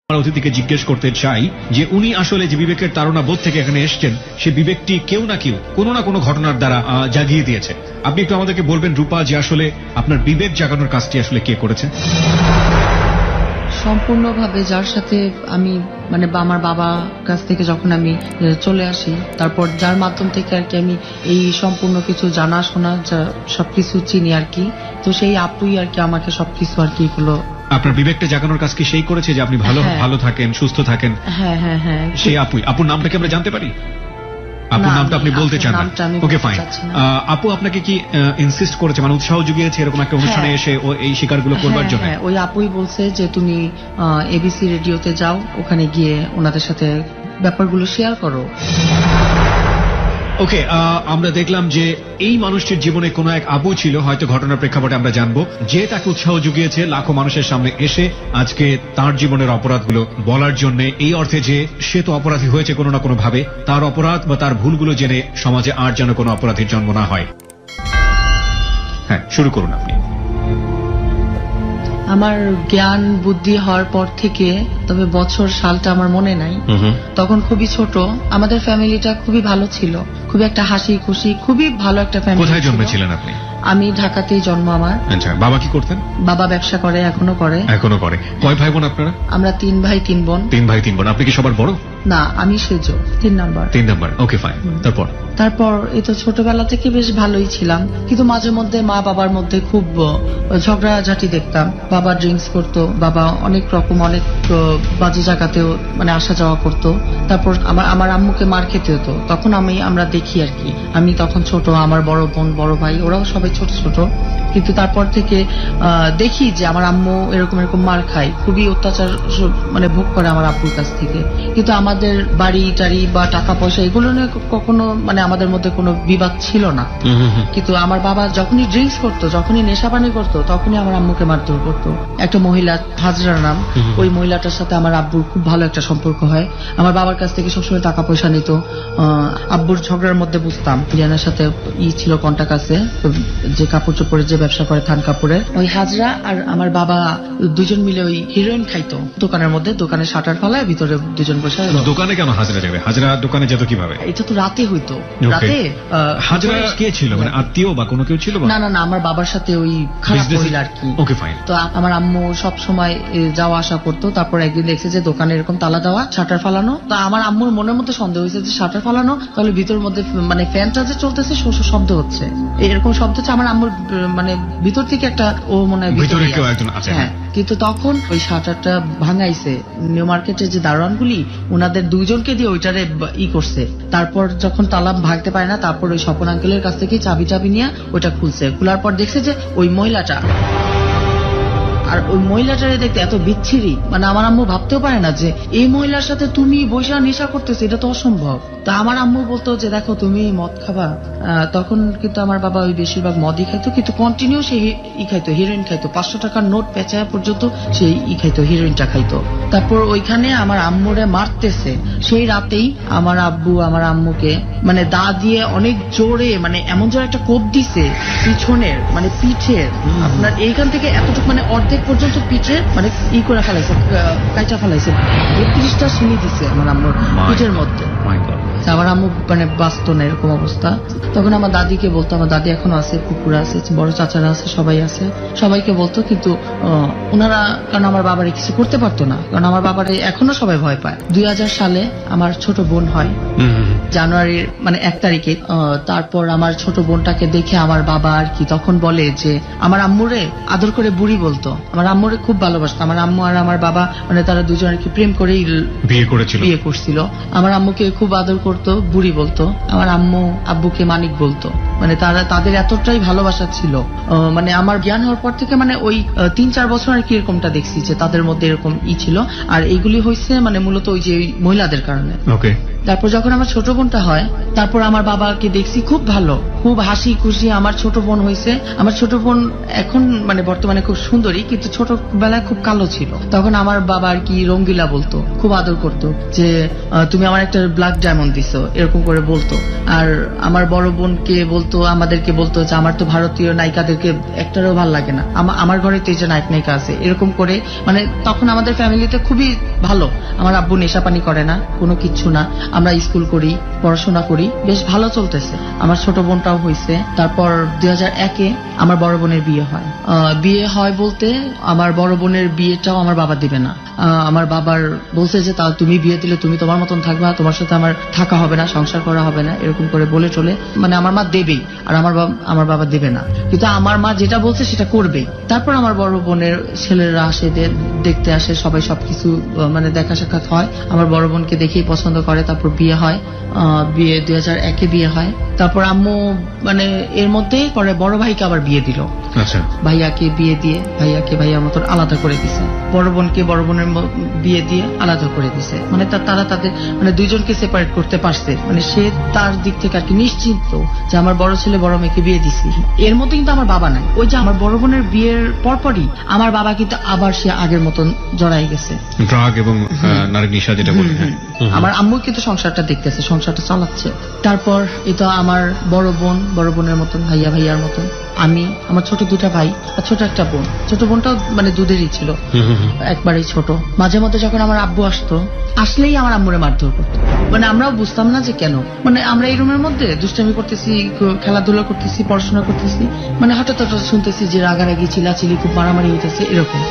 আমার অতিথিকে জিজ্ঞেস করতে চাই যে উনি আসলে যে বিবেকের তাড়না বোধ থেকে এখানে এসছেন সে বিবেকটি কেউ না কেউ কোনো না কোনো ঘটনার দ্বারা জাগিয়ে দিয়েছে। আপনি একটু আমাদেরকে বলবেন রূপা যে আসলে আপনার বিবেক জাগানোর কাজটি আসলে কে করেছে? সম্পূর্ণভাবে যার সাথে আমি আমার বাবা কাছ থেকে যখন আমি চলে আসি, তারপর যার মাধ্যম থেকে আর কি আমি এই সম্পূর্ণ কিছু জানাশোনা সবকিছু চিনি আর কি, তো সেই আপুই আর কি আমাকে সবকিছু আর কি এগুলো। আপনার বিবেকটা জাগানোর কাজ কি সেই করেছে যে আপনি ভালো থাকেন, সুস্থ থাকেন? হ্যাঁ হ্যাঁ হ্যাঁ। সেই আপুর নামটা কি আমরা জানতে পারি? আপুর নামটা আপনি বলতে চান না? Okay fine. আপু আপনাকে কি ইনসিস্ট করেছে, মানে উৎসাহ জুগিয়েছে এরকম একটা অনুষ্ঠানে এসে ও এই শিকারগুলো করবার জন্য? হ্যাঁ, ওই আপুই বলছে যে তুমি এবিসি রেডিওতে যাও, ওখানে গিয়ে ওনাদের সাথে ব্যাপারগুলো শেয়ার করো। ওকে, আমরা দেখলাম যে এই মানুষটির জীবনে কোনো এক আপু ছিল, হয়তো ঘটনার প্রেক্ষাপটে আমরা জানবো, যে তাকে উৎসাহ জুগিয়েছে লাখো মানুষের সামনে এসে আজকে তার জীবনের অপরাধগুলো বলার জন্য, এই অর্থে যে সে তো অপরাধী হয়েছে কোনো না কোনো ভাবে, তার অপরাধ বা তার ভুলগুলো জেনে সমাজে আর যেন কোনো অপরাধীর জন্ম না হয়। হ্যাঁ, শুরু করুন আপনি। আমার জ্ঞান বুদ্ধি হওয়ার পর থেকে, তবে বছর সালটা আমার মনে নাই, তখন খুবই ছোট, আমাদের ফ্যামিলিটা খুবই ভালো ছিল, খুবই একটা হাসি খুশি, খুবই ভালো একটা ফ্যামিলি। কোথায় জন্মেছিলেন আপনি? আমি ঢাকাতেই জন্ম আমার। আচ্ছা, বাবা কি করতেন? বাবা ব্যবসা করে, এখনো করে। এখনো করে। কয় ভাই বোন আপনারা? আমরা 3 ভাই 3 বোন। 3 ভাই 3 বোন। আপনি কি সবার বড়? না, আমি সেজো 3 নাম্বার। 3 নাম্বার। Okay fine. তারপর এই তো ছোটবেলা থেকে বেশ ভালোই ছিলাম, কিন্তু মাঝে মধ্যে মা বাবার মধ্যে খুব ঝগড়াঝাটি দেখতাম। বাবা ড্রিঙ্কস করতো, বাবা অনেক রকম অনেক বাজে জায়গাতেও আসা যাওয়া করতো। তারপর আমার আম্মুকে মার খেতে হতো, তখন আমরা দেখি আর কি। আমি তখন ছোট, আমার বড় বোন বড় ভাই ওরাও সবাই ছোট ছোট, কিন্তু তারপর থেকে দেখি যে আমার আম্মু এরকম মার খায়, খুবই অত্যাচার ভোগ করে আমার আব্বুর কাছ থেকে। কিন্তু আমাদের বাড়ি টাড়ি বা টাকা পয়সা এগুলো নিয়ে কখনো আমাদের মধ্যে কোনো বিবাদ ছিল না। কিন্তু আমার বাবা যখনই ড্রিঙ্কস করতো, যখনই নেশাপানি করতো, তখনই আমার আম্মুকে মারধর করতো। একটা মহিলা, হাজরা নাম, ওই মহিলাটার সাথে আমার আব্বুর খুব ভালো একটা সম্পর্ক হয়। আমার বাবার কাছ থেকে সবসময় টাকা পয়সা নিত। আব্বুর ঝগড়ার মধ্যে বুঝতাম রিয়ানার সাথে ছিল কন্টাক্ট আছে, যে কাপড় চোপড়ের যে ব্যবসা করে থান কাপড়ের, ওই হাজরা আর আমার বাবা দুজন মিলে ওই হিরোইন খাইতো দোকানের মধ্যে, দোকানে শাটার ফালায় ভিতরে দুজন বসে। দোকানে কেন হাজরা যাবে? হাজরা দোকানে যেত কিভাবে? এটা তো রাতে হইতো। রাতে হাজরা কে ছিল, আত্মীয় বা কোনো কেউ ছিল? না না না, আমার বাবার সাথে ওই খারাপ মহিলা আর কি। Okay fine. তো আমার আম্মু সব সময় যাওয়া আসা করতো। তারপর একদিন দেখছে যে দোকানে এরকম তালা দেওয়া, শাটার ফালানো। তো আমার আম্মুর মনের মধ্যে সন্দেহ হয়েছে যে শাটার ফালানো, তাহলে ভিতর মধ্যে ফ্যানটা যে চলতেছে শব্দ হচ্ছে, এরকম শব্দ হচ্ছে। আমার আম্মুর ভিতর থেকে একটা ও মনে হয় ভিতরে কেউ একজন আছে। হ্যাঁ, কিন্তু তখন ওই শাটারটা ভাঙাইছে নিউ মার্কেটের যে দারোয়ানগুলি, ওনাদের 2 জনকে দিয়ে ওইটারে করছে। তারপর যখন তালা ভাঙতে পারে না, তারপর ওই স্বপন আঙ্কেলের কাছ থেকে চাবি নিয়ে ওইটা খুলছে। খোলার পর দেখছে যে ওই মহিলাটা, আর ওই মহিলাটারে দেখতে এত বিচ্ছিরি, আমার আম্মু ভাবতেও পারে না যে এই মহিলার সাথে তুমি বৈশা নেশা করতেছো, এটা তো অসম্ভব। তা আমার আম্মু বলতো যে দেখো তুমি মদ খাবা। তখন কিন্তু আমার বাবা ওই বেশিরভাগ মদই খাইতো, কিন্তু কন্টিনিউ সে খাইতো, হিরোইন খাইতো। 500 টাকার নোট পেঁচায় পর্যন্ত সেই খাইতো, হিরোইনটা খাইতো। তারপর ওইখানে আমার আম্মুরে মারতেছে। সেই রাতেই আমার আব্বু আমার আম্মুকে দা দিয়ে অনেক জোরে, এমন জোরে একটা কোপ দিছে পিছনের, পিঠের, আপনার এইখান থেকে এতটুকু অর্ধেক পর্যন্ত পিঠে করে ফেলাইছে, কাইটা ফেলাইছে। 32টা সিনি দিছে আমার আম্মুর পিঠের মধ্যে। আমার আম্মু বাঁচত না, এরকম অবস্থা। তখন আমার দাদিকে বলতো, আমার দাদি এখনো আছে, কুকুরা আছে, বড় চাচারা আছে, সবাই আছে, সবাইকে বলতো। কিন্তু ওনারা, কারণ আমার বাবারে কিছু করতে পারতো না, কারণ আমার বাবারে এখনো সবাই ভয় পায়। 2000 সালে আমার ছোট বোন হয়, জানুয়ারির 1 তারিখে। তারপর আমার ছোট বোনটাকে দেখে আমার বাবা আর কি তখন বলে যে আমার আম্মুরে আদর করে বুড়ি বলতো। আমার আম্মুরে খুব ভালোবাসতো। আমার আম্মু আর আমার বাবা তারা দুজন আর কি প্রেম করেই বিয়ে করছিল। আমার আম্মুকে খুব আদর করতো, বুড়ি বলতো। আমার আম্মু আব্বুকে মানিক বলতো। তাদের এতটাই ভালোবাসা ছিল। আমার জ্ঞান হওয়ার পর থেকে ওই 3-4 বছর আর কি এরকমটা দেখছি যে তাদের মধ্যে এরকম ছিল। আর এইগুলি হয়েছে মূলত ওই যে মহিলাদের কারণে। তারপর যখন আমার ছোট বোনটা হয়, তারপর আমার বাবাকে দেখছি খুব ভালো, খুব হাসি খুশি। আমার ছোট বোন হয়েছে। আমার ছোট বোন এখন বর্তমানে খুব সুন্দরী, কিন্তু ছোটবেলায় খুব কালো ছিল। তখন আমার বাবা আর কি রঙ্গিলা বলতো, খুব আদর করতো যে তুমি আমার একটা ব্লাড ব্ল্যাক ডায়মন্ড দিছো, এরকম করে বলতো। আর আমার বড় বোনকে বলতো, আমাদেরকে বলতো যে আমার তো ভারতীয় নায়িকাদেরকে একটারও ভালো লাগে না, আমার ঘরে তো এই যে নায়ক নায়িকা আছে, এরকম করে। মানে তখন আমাদের ফ্যামিলিতে খুবই ভালো, আমার আব্বু নেশা পানি করে না, কোনো কিচ্ছু না, আমরা স্কুল করি, পড়াশোনা করি, বেশ ভালো চলতেছে। আমার ছোট বোনটাও হয়েছে। তারপর 2001-এ আমার বড় বোনের বিয়ে হয়। বিয়ে হয় বলতে আমার বড় বোনের বিয়েটাও আমার বাবা দিবে না। আমার বাবার বলছে যে তা তুমি বিয়ে দিলে তুমি তোমার মতন থাকবা, তোমার সাথে আমার থাকা হবে না, সংসার করা হবে না, এরকম করে বলে চলে। মানে আমার মা দেবেই, আর আমার বাবা দেবে না, কিন্তু আমার মা যেটা বলছে সেটা করবে। তারপর আমার বড় বোনের ছেলেরা আসে, দেখতে আসে, সবাই সবকিছু মানে দেখা সাক্ষাৎ হয়। আমার বড় বোনকে দেখেই পছন্দ করে, তারপর বিয়ে হয়। বিয়ে 2001-এ বিয়ে হয়। তারপর আম্মু মানে এর মধ্যেই পরে বড় ভাইকে আবার বিয়ে দিল। আচ্ছা, ভাইয়াকে বিয়ে দিয়ে ভাইয়াকে ভাইয়ার মতন আলাদা করে দিছে, বড় বোনকে বড় বোনের বিয়ে দিয়ে আলাদা করে দিছে। মানে তারা তাদের মানে দুইজনকে সেপারেট করতে পারছে। মানে সে তার দিক থেকে আর কি নিশ্চিন্ত যে আমার বড় ছেলে বড় মেয়েকে বিয়ে দিছি। এর মধ্যে কিন্তু আমার বাবা নাই। ওই যে আমার বড় বোনের বিয়ের পরপরই আমার বাবা কিন্তু আবার সে আগের মতন জড়াই গেছে, ড্রাগ এবং নারী নেশা যেটা বলে। আমার আম্মু কিন্তু সংসারটা দেখতেছে, সংসারটা চালাচ্ছে। তারপর এটা আমার বড় বোনের মতন, ভাইয়ার মতন, আমি, আমার ছোট দুটা ভাই আর ছোট একটা বোন। ছোট বোনটাও মানে দুধেরই ছিল, একবারেই ছোট। মাঝে মধ্যে যখন আমার আব্বু আসলেই আমার আম্মুরে মারধর করতো। মানে আমরাও বুঝতাম না যে কেন। মানে আমরা এই রুমের মধ্যে দুষ্টামি করতেছি, খেলাধুলা করতেছি, পড়াশোনা করতেছি, মানে হঠাৎ শুনতেছি যে রাগারাগি, চিলাচিলি, খুব মারামারি হইতেছে, এরকম।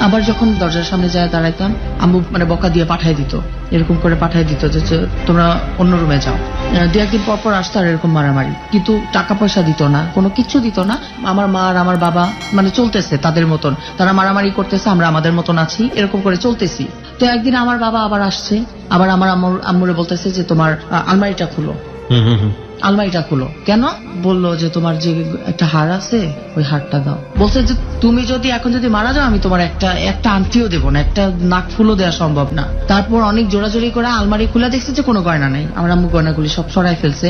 আবার যখন দরজার সামনে যায় দাঁড়াইতাম, আম্মু মানে বকা দিয়ে পাঠাই দিত, এরকম করে পাঠাই দিত যে তোমরা অন্য রুমে যাও। 2-1 দিন পর আসতো আর এরকম মারামারি, কিন্তু টাকা পয়সা দিত না, কোনো কিচ্ছু দিত না। আমার মা আর আমার বাবা মানে চলতেছে তাদের মতন, তারা মারামারি করতেছে, আমরা আমাদের মতন আছি, এরকম করে চলতেছি। তো একদিন আমার বাবা আবার আসছে, আবার আমার আম্মুরে বলতেছে যে তোমার আলমারিটা খুলো। আলমারিটা খুলো কেন? বললো যে তোমার যে একটা হার আছে ওই হারটা দাও। বলছে যে তুমি যদি এখন যদি মারা যাও আমি তোমার একটা আংটিও দেবো না, একটা নাক ফুলও দেওয়া সম্ভব না। তারপর অনেক জোরাজোরি করে আলমারি খুলে দেখছে যে কোনো গয়না নাই। আমার আম্মু গয়নাগুলি সব সরাই ফেলছে।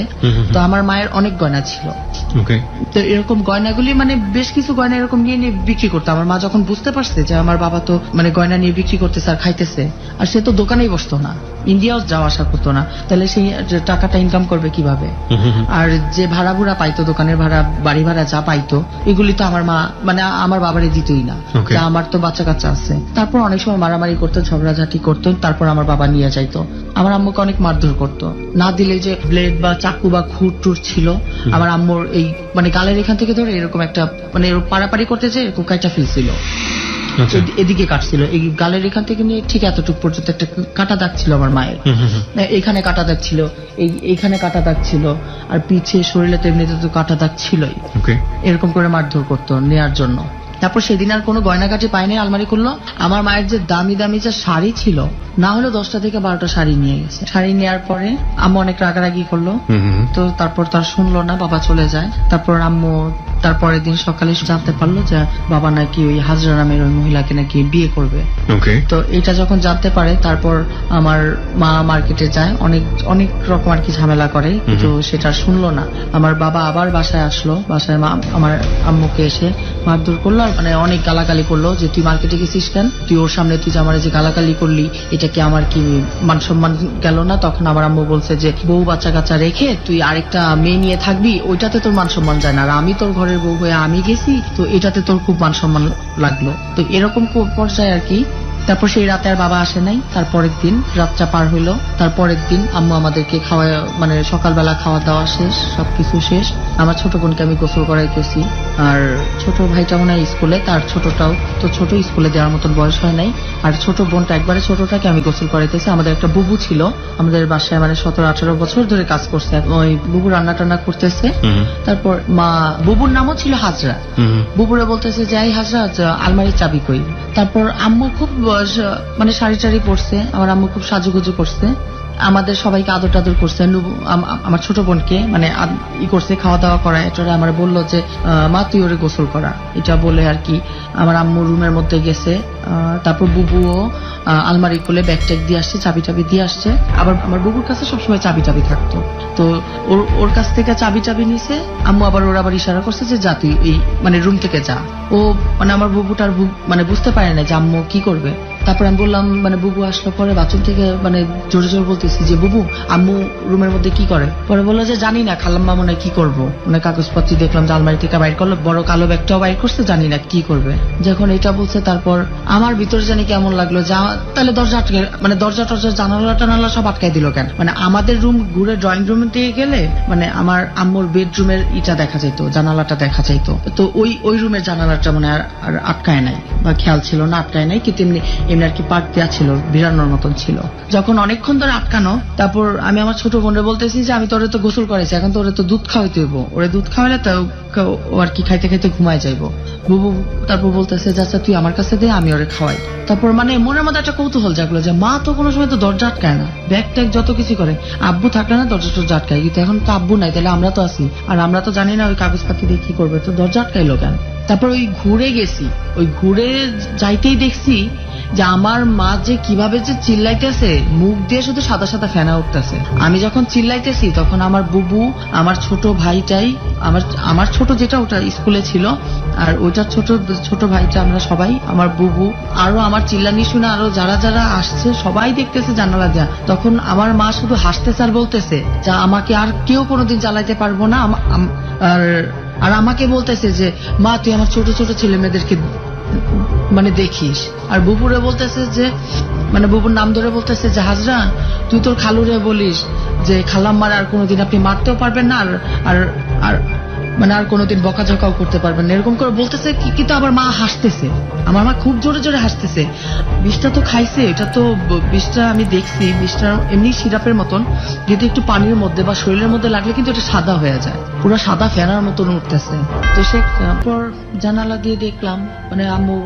তো আমার মায়ের অনেক গয়না ছিল, তো এরকম গয়নাগুলি মানে বেশ কিছু গয়না এরকম নিয়ে নিয়ে বিক্রি করতো। আমার মা যখন বুঝতে পারছে যে আমার বাবা তো মানে গয়না নিয়ে বিক্রি করতেছে আর খাইতেছে, আর সে তো দোকানেই বসতো না, ইন্ডিয়াও যাওয়া আসা করতো না, তাহলে সেই টাকাটা ইনকাম করবে কিভাবে? আর যে ভাড়া ভুড়া পাইতো, দোকানের ভাড়া, বাড়ি ভাড়া যা পাইতো, এগুলি তো আমার মা মানে আমার বাবারে দিতই না। আমার তো বাচ্চা কাচ্চা আছে। তারপর অনেক সময় মারামারি করতো, ঝগড়াঝাটি করতো, তারপর আমার বাবা নিয়ে যাইতো। আমার আম্মুকে অনেক মারধর করতো, না দিলে যে ব্লেড বা চাকু বা খুঁট টুট ছিল আমার আম্মুর এই মানে গালের এখান থেকে ধরে এরকম একটা মানে পাড়াপাড়ি করতে যে এরকম কাটা ফেলছিল, এদিকে কাটছিল, এই গালের এখান থেকে নিয়ে ঠিক এতটুকু পর্যন্ত একটা কাটা দাগ ছিল আমার মায়ের। এখানে কাটা দাগ ছিল, এইখানে কাটা দাগ ছিল, আর পিছে শরীরে তো এমনিতে তো কাটা দাগ ছিলই। এরকম করে মারধর করতো নেয়ার জন্য। তারপর সেদিন আর কোনো গয়নাগাটি পায়নি, আলমারি করলো। আমার মায়ের যে দামি দামি যে শাড়ি ছিল, না হলে 10টা থেকে 12টা শাড়ি নিয়ে গেছে। শাড়ি নেওয়ার পরে আম্মু অনেক রাগারাগি করলো, তো তারপর তার শুনলো না, বাবা চলে যায়। তারপর আম্মু তারপরের দিন সকালে জানতে পারলো যে বাবা নাকি ওই হাজরা নামের ওই মহিলাকে নাকি বিয়ে করবে। তো এটা যখন জানতে পারে, তারপর আমার মা মার্কেটে যায়, অনেক অনেক রকম আর কি ঝামেলা করে, কিন্তু সেটা শুনলো না। আমার বাবা আবার বাসায় আসলো, বাসায় আমার আম্মুকে এসে মারধর করলো, আর মানে অনেক গালাগালি করলো যে তুই মার্কেটে গেছিস কেন, তুই ওর সামনে তুই যে আমার যে গালাগালি করলি, এটা কি আমার কি মান সম্মান গেল না? তখন আমার আম্মু বলছে যে বউ বাচ্চা কাচ্চা রেখে তুই আরেকটা মেয়ে নিয়ে থাকবি, ওইটাতে তোর মান সম্মান যায় না, আর আমি তোর ঘরের বউ হয়ে আমি গেছি, তো এটাতে তোর খুব মান সম্মান লাগলো। তো এরকম পর্যায়ে আর কি। তারপর সেই রাতে আর বাবা আসে নাই। তারপরের দিন রাতটা পার হইলো, তারপরের দিন আম্মু আমাদেরকে খাওয়া মানে সকালবেলা খাওয়া দাওয়া শেষ, সবকিছু শেষ। আমার ছোট বোনকে আমি গোসল করাইতেছি, আর ছোট ভাইটা মনে হয় স্কুলে, তার ছোটটাও তো ছোট, স্কুলে দেওয়ার মতন বয়স হয় নাই। আর ছোট বোনটা একবারে ছোটটাকে আমি গোসল করাইতেছি। আমাদের একটা বুবু ছিল আমাদের বাসায়, মানে 17-18 বছর ধরে কাজ করছে। ওই বুবু রান্না টান্না করতেছে। তারপর মা, বুবুর নামও ছিল হাজরা, বুবুরে বলতেছে যে এই হাজরা আলমারির চাবি কই। তারপর আম্মু খুব মানে শাড়ি টাড়ি পরছে, আমার আম্মু খুব সাজুগুজু করছে, আমাদের সবাইকে আদর টাদর করছে। আমার ছোট বোনকে মানে করছে, খাওয়া দাওয়া করা। এটা আমার বললো যে মা তুই ওরে গোসল করা, এটা বলে আর কি আমার আম্মু রুমের মধ্যে গেছে, তারপর বুবুও আলমারি খুলে ব্যাগ ট্যাগ দিয়ে আসছে, চাবি টাবি দিয়ে আসছে। আবার আমার বুবুর কাছে সবসময় চাবি টাবি থাকতো, তো ওর কাছ থেকে চাবি টাবি নিছে। আম্মু ওর আবার ইশারা করছে যে যা তুই এই মানে রুম থেকে যা। ও মানে আমার বুবুটার মানে বুঝতে পারে না যে আম্মু কি করবে। তারপর আমি বললাম, মানে বুবু আসলো পরে বাথরুম থেকে মানে জোরে জোরে বলতেছি যে বুবু আম্মু রুমের মধ্যে কি করে। পরে বললো যে জানি না, খালাম্মা মনে হয় কি করবো, মানে কাগজপত্র দেখলাম যে আলমারি থেকে বাইর করলো, বড় কালো ব্যাগটাও বাইর করছে, জানি না কি করবে। যখন এটা বলছে তারপর আমার ভিতরে জানি কেমন লাগলো, যা তাহলে দরজা আটকে, মানে দরজা টরজা জানালা টানালা সব আটকাই দিল কেন। মানে আমাদের রুম ঘুরে ড্রয়িং রুম দিয়ে গেলে মানে আমার আম্মুর বেডরুমের ইটা দেখা যাইতো, জানালাটা দেখা যাইতো, তো ওই রুমের জানালাটা মানে আর আটকায় নাই বা খেয়াল ছিল না আটকায় নাই, কিন্তু এমনি আর কি পার্ক দেওয়া ছিল, বিড়ানোর মতন ছিল। যখন অনেকক্ষণ ধরে আটকানো, তারপর আমি আমার ছোট বোনরে বলতেছি যে আমি তোরে তো গোসল করেছি, এখন তোরে তো দুধ খাওয়াইতে হইব, ওরে দুধ খাওয়াইলে তো ও আর কি খাইতে খাইতে ঘুমায় যাইবো। বুবু তারপর বলতেছে যে আচ্ছা তুই আমার কাছে দে, আমি ওরে খাওয়াই। তারপর মানে মনের মধ্যে একটা কৌতূহল জাগলো যে মা তো কোনো সময় তো দরজা আটকায় না, ব্যাগ ট্যাগ যত কিছু করে, আব্বু থাকলে না দরজা টরজা আটকায়, কিন্তু এখন তো আব্বু নাই, তাহলে আমরা তো আছি, আর আমরা তো জানি না ওই কাগজপাতি দিয়ে কি করবে, তো দরজা আটকাইলো কেন। তারপর ওই ঘুরে গেছি, ওই ঘুরে যাইতেই দেখছি যে আমার মা যে কিভাবে যে চিল্লাইতেছে, মুখ দিয়ে শুধু সাদা সাদা ফেনা উঠতেছে। আমি যখন চিল্লাইতেছি তখন আমার বুবু, আমার ছোট ভাইটাই, আমার ছোট যেটা ওটা স্কুলে ছিল, আর ওইটার ছোট ভাইটা, আমরা সবাই, আমার বুবু আরো আমার চিল্লানি শুনে আরো যারা যারা আসছে সবাই দেখতেছে জানালা দেয়া। তখন আমার মা শুধু হাসতেছে আর বলতেছে যে আমাকে আর কেউ কোনোদিন জ্বালাইতে পারবো না, আর আমাকে বলতেছে যে মা তুই আমার ছোট ছোট ছেলে মেয়েদেরকে মানে দেখিস। আর বুবুরে বলতেছে যে, মানে বুবুর নাম ধরে বলতেছে যে হাজরা তুই তোর খালুরে বলিস যে খালাম্মার আর কোনোদিন আপনি মারতেও পারবেন না, আর আর মানে আর কোনোদিন বকাঝকাও করতে পারবেন না, এরকম করে বলতেছে। কিন্তু আবার মা হাসতেছে, আমার মা খুব জোরে জোরে হাসতেছে। বিষটা তো খাইছে, এটা তো বিষটা আমি দেখছি, বিষটা এমনি সিরাপের মতন, যদি একটু পানির মধ্যে বা শরীরের মধ্যে লাগলে কিন্তু এটা সাদা হয়ে যায়, পুরো সাদা ফেনার মতন উঠতেছে। তো সে তারপর জানালা দিয়ে দেখলাম মানে আম্মু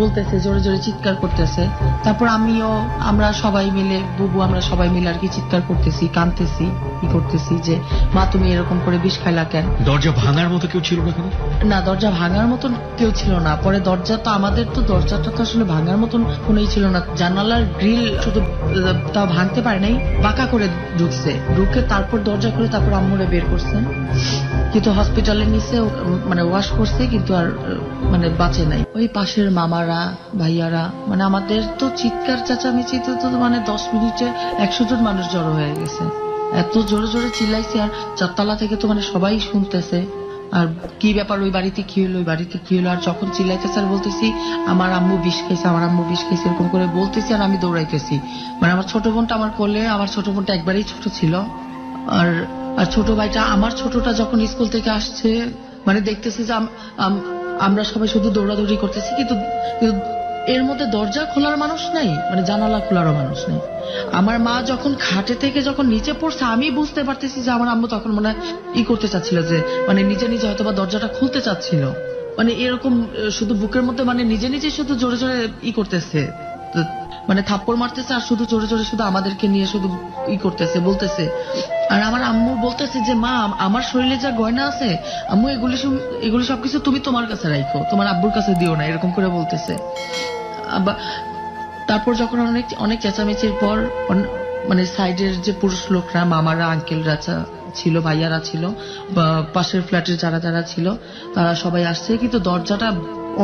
বলতেছে, জোরে জোরে চিৎকার করতেছে। তারপর আমরা সবাই মিলে, বুবু আমরা সবাই মিলে আর কি চিৎকার করতেছি, কাঁদতেছি, কি করতেছি যে মা তুমি এরকম করে বিষ খাইলা কেন। দরজা ভাঙার মতো কেউ ছিল না কেন? না, দরজা ভাঙার মতন কেউ ছিল না। পরে দরজা তো আমাদের তো দরজাটা তো আসলে ভাঙার মতন কোনোই ছিল না, জানালার গ্রিল শুধু তা ভাঙতে পারে নাই, বাঁকা করে ঢুকে তারপর দরজা খুলে তারপর আম্মুরে বের করছেন, কিন্তু হসপিটালে নিচে মানে ওয়াশ করছে, কিন্তু আর মানে বাঁচে নাই। ওই পাশের মামারা ভাইয়ারা মানে আমাদের তো চিৎকার চেঁচামেচিতে তো মানে 10 মিনিটে 100 জন মানুষ জড়ো হয়ে গেছে, এত জোরে জোরে চিল্লাইছে। আর চারতলা থেকে তো মানে সবাই শুনতেছে, আর কি ব্যাপার, ওই বাড়িতে কি হলো, ওই বাড়িতে কি হলো। আর যখন চিল্লাইতেছে আর বলতেছি আমার আম্মু বিষ খাইছে, আমার আম্মু বিষ খাইছে, এরকম করে বলতেছি, আর আমি দৌড়াইতেছি। মানে আমার ছোট বোনটা আমার কোলে, আমার ছোট বোনটা একবারেই ছোট ছিল, আর ছোট ভাইটা, আমার ছোটটা যখন স্কুল থেকে আসছে মানে দেখতেছি যে আমরা সবাই শুধু দৌড়াদৌড়ি করতেছি, কিন্তু এর মধ্যে দরজা খোলার মানুষ নাই, মানে জানালা খোলারও মানুষ নেই। আমার মা যখন খাটে থেকে যখন নিচে পড়ছে, আমি বুঝতে পারতেছি যে আমার আম্মু তখন মনে হয় করতে চাচ্ছিল, যে মানে নিজে নিজে হয়তো বা দরজাটা খুলতে চাচ্ছিল, মানে এরকম শুধু বুকের মধ্যে মানে নিজে নিজে শুধু জোরে জোরে করতেছে, মানে থাপ্পড় মারতেছে, আর শুধু জোরে জোরে শুধু আমাদেরকে নিয়ে শুধু করতেছে, বলতেছে। আর আমার আম্মু বলতেছে যে মা আমার শরীরে যা গয়না আছে আম্মু এগুলি সবকিছু তুমি তোমার কাছে রাখো, তোমার আব্বুর কাছে দিও না, এরকম করে বলতেছে। তারপর যখন অনেক অনেক চেঁচামেচির পর মানে সাইডের যে পুরুষ লোকরা, মামারা, আঙ্কেলরা ছিল, ভাইয়ারা ছিল, বা পাশের ফ্ল্যাটের যারা যারা ছিল, তারা সবাই আসছে, কিন্তু দরজাটা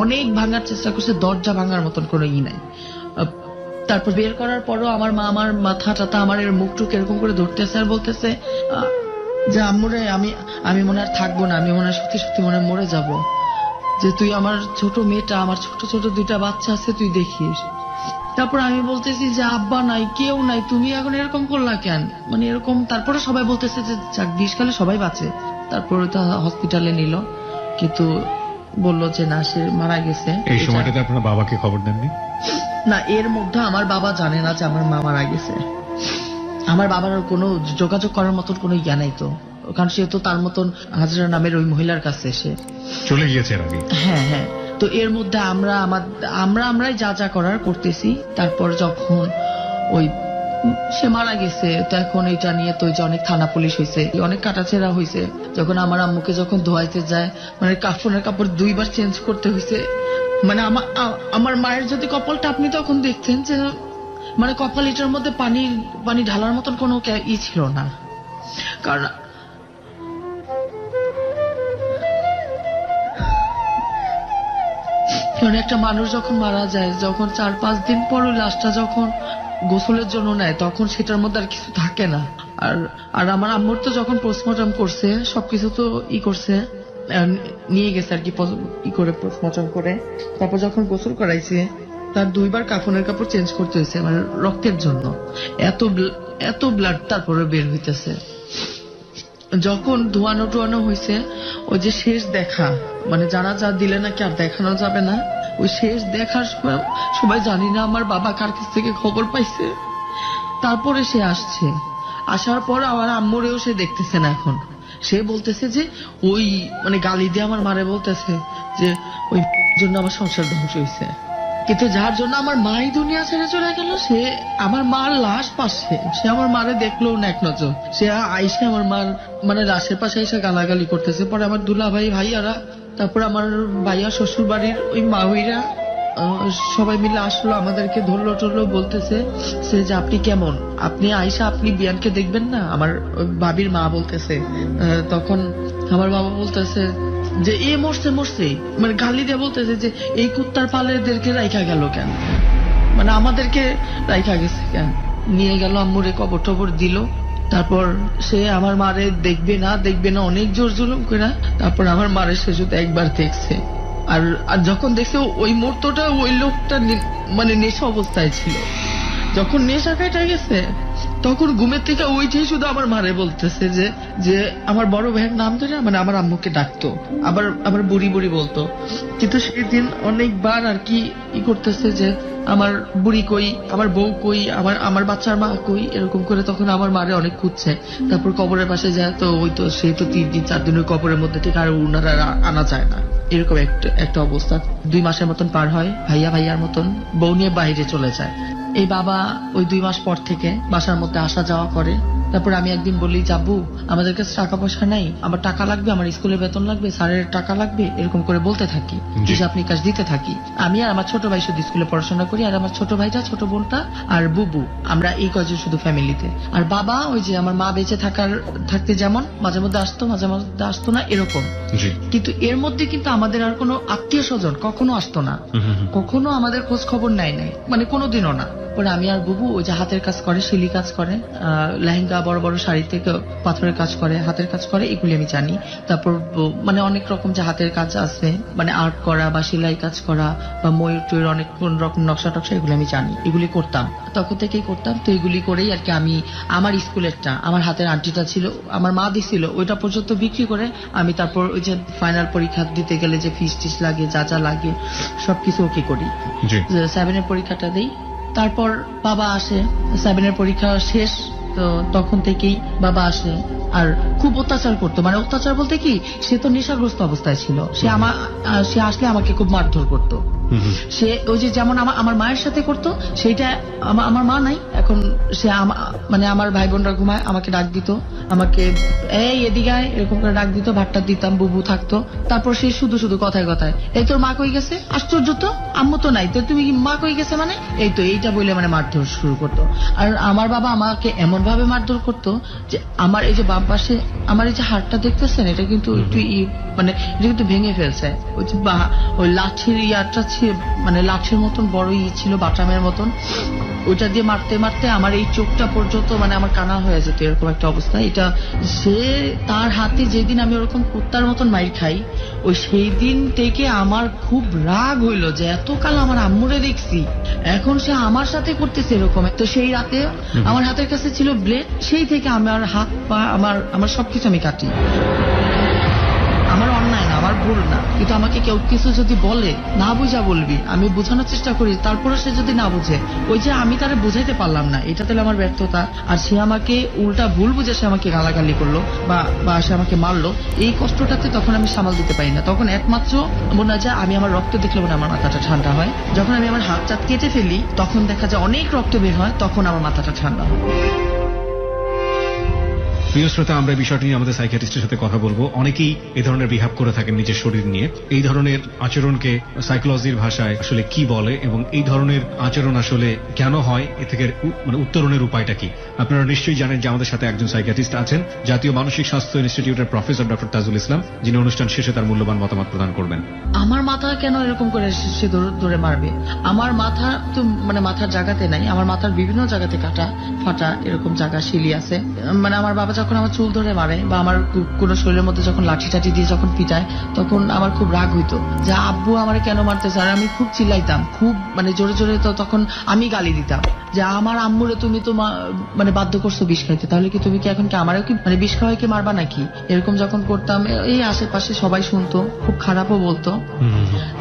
অনেক ভাঙার চেষ্টা করছে, দরজা ভাঙার মতন কোনো নাই। তারপর বের করার পরও আমার মা আমার মাথা টাথা আমার মুখ টুক এরকম করে ধরতেছে আর বলতেছে যে আম্মুরে আমি মনে আর থাকবো না, আমি মনে হয় সত্যি সত্যি মনে মরে যাব, যে তুই আমার ছোট মেয়েটা, আমার ছোট ছোট 2টা বাচ্চা আছে, তুই দেখিস। তারপর আমি বলতেছি যে আব্বা নাই, কেউ নাই, তুমি এখন এরকম করলা কেন, মানে এরকম। তারপরে সবাই বলতেছে যে যাক বিষ খেলে সবাই বাঁচে। তারপর ওটা হসপিটালে নিল, কিন্তু বললো যে না, সে মারা গেছে। এই সময়টাতে আপনার বাবাকে খবর দেননি? না, এর মধ্যে আমার বাবা জানে না যে আমার মা মারা গেছে। আমার বাবার কোনো যোগাযোগ করার মতন কোনো ইয়া নাই তো, কারণ সে তো তার মতন হাজরা নামের ওই মহিলার কাছে সে চলে গিয়েছে আগে। হ্যাঁ হ্যাঁ। তো এর মধ্যে আমরাই যা যা করার করতেছি। তারপর যখন ওই সে মারা গেছে, তো এখন এটা নিয়ে তো যে অনেক থানা পুলিশ হয়েছে, অনেক কাটাছেড়া হয়েছে। যখন আমার আম্মুকে যখন ধোয়াইতে যায়, মানে কাফনের কাপড় 2বার চেঞ্জ করতে হয়েছে, মানে আমার মায়ের যদি কপালটা আপনি তখন দেখতেন যে মানে কপাল এটার মধ্যে পানি ঢালার মতন কোনো ছিল না। কারণ একটা মানুষ যখন মারা যায়, যখন 4-5 দিন পর ওই লাশটা যখন গোসলের জন্য নেয়, তখন সেটার মধ্যে আর কিছু থাকে না। আর আর আমার আম্মুর তো যখন পোস্টমর্টম করছে, সবকিছু তো করছে, নিয়ে গেছে আর কি করে পোস্টমর্টম করে। তারপর যখন গোসল করাইছে, তার 2বার কাফনের কাপড় চেঞ্জ করতে হয়েছে, মানে রক্তের জন্য। এত ব্লাড তারপরে বের হইতেছে। যখন ধোয়ানো হয়েছে, ওই যে শেষ দেখা, মানে যারা যা দিলে নাকি আর দেখানো যাবে না, ওই শেষ দেখার সময় সবাই জানি না আমার বাবা কার কাছ থেকে খবর পাইছে। তারপরে সে আসছে, আসার পর আমার আম্মুরেও সে দেখতেছে না। এখন সে বলতেছে যে ওই মানে গালি দিয়ে আমার মারে বলতেছে যে ওই জন্য আমার সংসার ধ্বংস হয়েছে। কিন্তু যার জন্য আমার মাই দুনিয়া ছেড়ে চলে গেল, সে আমার মার লাশ পাশে, সে আমার মারে দেখলো না এক নজর। সে আইসে আমার মার মানে লাশের পাশে এসে গালাগালি করতেছে। পরে আমার দুলা ভাইয়ারা, তারপর আমার ভাইয়া শ্বশুর বাড়ির ওই মাউইরা সবাই মিলে আসলো, আমাদেরকে ধরলো টরলো, বলতেছে সে যে আপনি কেমন, আপনি আইসা আপনি বিয়ানকে দেখবেন না। আমার ভাবির মা বলতেছে, তখন আমার বাবা বলতেছে যে এ মরছে মানে গালি দিয়ে বলতেছে যে এই কুত্তার পালেদেরকে রাইখা গেল কেন, মানে আমাদেরকে রাইখা গেছে কেন। নিয়ে গেল, আম্মুরে কবর টবর দিল। তারপর সে আমার মারে দেখবে না অনেক জোর জুলুম করে। তারপর আমার মারে সে শুধু একবার দেখছে। আর যখন দেখছে ওই মুহূর্তটা ওই লোকটা মানে নেশা অবস্থায় ছিল। যখন নেশা খাইটা গেছে, তখন ঘুমের থেকে ওইটাই শুধু আমার মারে বলতেছে যে আমার বড় ভাইয়ের নাম ধরে মানে আমার আম্মুকে ডাকতো, আবার বুড়ি বলতো। কিন্তু সেদিন অনেকবার আর কি করতেছে যে আমার বুড়ি কই, আমার বউ কই, আমার বাচ্চার মা কই, এরকম করে তখন আমার মারে অনেক খুঁজছে। তারপর কবরের পাশে যায়, তো ওই তো সেই তো 3 দিন 4 দিন ওই কবরের মধ্যে থেকে আর উনারা আনা যায় না। এরকম একটা অবস্থা। 2 মাসের মতন পার হয়, ভাইয়ার মতন বউ নিয়ে বাইরে চলে যায়। এই বাবা ওই 2 মাস পর থেকে বাসার মধ্যে আসা যাওয়া করে। তারপর আমি একদিন বলি, যাবু আমাদের কাছে টাকা পয়সা নাই, আমার টাকা লাগবে, আমার স্কুলের বেতন লাগবে, স্যারের টাকা লাগবে, এরকম করে বলতে থাকি, হিসাব নিকাশ দিতে থাকি। আমি আর আমার ছোট ভাই শুধু স্কুলে পড়াশোনা করি, আর আমার ছোট ভাইটা, ছোট বোনটা আর বুবু, আমরা এই কয়জন শুধু ফ্যামিলিতে। আর বাবা ওই যে আমার মা বেঁচে থাকতে যেমন মাঝে মধ্যে আসতো, মাঝে মধ্যে আসতো না, এরকম। কিন্তু এর মধ্যে কিন্তু আমাদের আর কোনো আত্মীয় স্বজন কখনো আসতো না, কখনো আমাদের খোঁজ খবর নাই, মানে কোনোদিনও না। পরে আমি আর বুবু ওই যে হাতের কাজ করে, শিলি কাজ করে, লেহেঙ্গা, বড় বড় শাড়ি থেকে পাথরের কাজ করে, হাতের কাজ করে, এগুলি আমি জানি। তারপর মানে অনেক রকম যে হাতের কাজ আছে, মানে আর্ট করা বা সেলাই কাজ করা বা ময়ূর টয়ূর অনেক রকম নকশা টকশা, এগুলো আমি জানি, এগুলি করতাম, তখন থেকেই করতাম। তো এগুলি করেই আর কি আমি আমার স্কুলেরটা, আমার হাতের আন্টিটা ছিল, আমার মা দিছিল, ওইটা পর্যন্ত বিক্রি করে আমি তারপর ওই যে ফাইনাল পরীক্ষা দিতে গেলে যে ফিস টিস লাগে, যা লাগে সবকিছু ওকে করি। 7-এর পরীক্ষাটা দিই। তারপর বাবা আসে, 7-এর পরীক্ষা শেষ, তো তখন থেকেই বাবা আসে। আর খুব অত্যাচার করতো, মানে অত্যাচার বলতে কি, সে তো নেশাগ্রস্ত অবস্থায় ছিল। সে আসলে আমাকে খুব মারধর করতো। সে ওই যে যেমন আমার মায়ের সাথে করতো, সেইটা আমার মা নাই এখন, সে মানে আমার ভাই বোনরা ঘুমায়, আমাকে ডাক দিত, আমাকে এই এদিকে আয়, এরকম করে ডাক দিত, ভাতটা দিতাম, বুবু থাকতো। তারপর সে শুধু কথায় এই তোর মা কই গেছে, আশ্চর্য তো, আম্মু তো নাই, তো তুমি মা কই গেছে মানে, এইটা বলে মানে মারধর শুরু করতো। আর আমার বাবা আমাকে এমন ভাবে মারধর করতো যে আমার এই যে বাম পাশে আমার এই যে হাড়টা দেখতেছেন, এটা কিন্তু একটু মানে এটা কিন্তু ভেঙে ফেলছে। ওই যে ওই লাঠির ইয়াটা মানে লাঠির মতন বড় ছিল, বাটামের মতন, ওইটা দিয়ে মারতে মারতে আমার এই চোখটা পর্যন্ত মানে আমার কানা হয়ে যেত, এরকম একটা অবস্থা। এটা সে তার হাতে যেদিন আমি ওরকম কুত্তার মতন মাইর খাই, ওই সেই দিন থেকে আমার খুব রাগ হইলো যে এতকাল আমার আম্মুরে দেখছি, এখন সে আমার সাথে করতেছে এরকম। তো সেই রাতে আমার হাতের কাছে ছিল ব্লেড, সেই থেকে আমার হাত পা আমার সবকিছু আমি কাটি। আমার অন্যায় না, আমার ভুল না, কিন্তু আমাকে কেউ কিছু যদি বলে, না বুঝা বলবি, আমি বোঝানোর চেষ্টা করি, তারপরে সে যদি না বুঝে, ওই যে আমি তারে বুঝাইতে পারলাম না, এটা তাহলে আমার ব্যর্থতা। আর সে আমাকে উল্টা ভুল বুঝে সে আমাকে গালাগালি করলো বা সে আমাকে মারলো, এই কষ্টটাতে তখন আমি সামাল দিতে পারি না। তখন একমাত্র মনে হয় যে আমি আমার রক্ত দেখলে মনে আমার মাথাটা ঠান্ডা হয়। যখন আমি আমার হাত চাত কেটে ফেলি, তখন দেখা যায় অনেক রক্ত বের হয়, তখন আমার মাথাটা ঠান্ডা হয়। প্রিয় শ্রোতা, আমরা এই বিষয়টি নিয়ে আমাদের সাইকিয়াট্রিস্টের সাথে কথা বলবো। অনেকেই এই ধরনের বিহেভ করে থাকেন নিজের শরীর নিয়ে। এই ধরনের আচরণকে সাইকোলজির ভাষায় আসলে কি বলে এবং এই ধরনের আচরণ আসলে কেন হয়, এ থেকে মানে উত্তরণের উপায়টা কি? আপনারা নিশ্চয়ই জানেন যে আমাদের সাথে একজন সাইকিয়াট্রিস্ট আছেন, জাতীয় মানসিক স্বাস্থ্য ইনস্টিটিউটের প্রফেসর ডক্টর তাজুল ইসলাম, যিনি অনুষ্ঠান শেষে তার মূল্যবান মতামত প্রদান করবেন। আমার মাথা কেন এরকম করে সে ধরে মারবে? আমার মাথা তো মানে মাথার জায়গাতে নাই, আমার মাথার বিভিন্ন জায়গাতে কাটা ফাটা এরকম জায়গা শিলি আছে। মানে আমার বাবা যখন আমার চুল ধরে মারে বা আমার কোনো শরীরের মধ্যে যখন লাঠি টাঠি দিয়ে যখন পিটায়, তখন আমার খুব রাগ হইতো যে আব্বু আমার কেন মারতেছে। আর আমি খুব চিল্লাইতাম, খুব মানে জোরে জোরে। তো তখন আমি গালি দিতাম যে আমার আম্মুরে তুমি তো মানে বাধ্য করছো বিষ খাইতে, তাহলে কি তুমি কি এখন কি আমারও কি মানে বিষ খাওয়াই কি মারবা নাকি? এরকম যখন করতাম, এই আশেপাশে সবাই শুনতো, খুব খারাপও বলতো।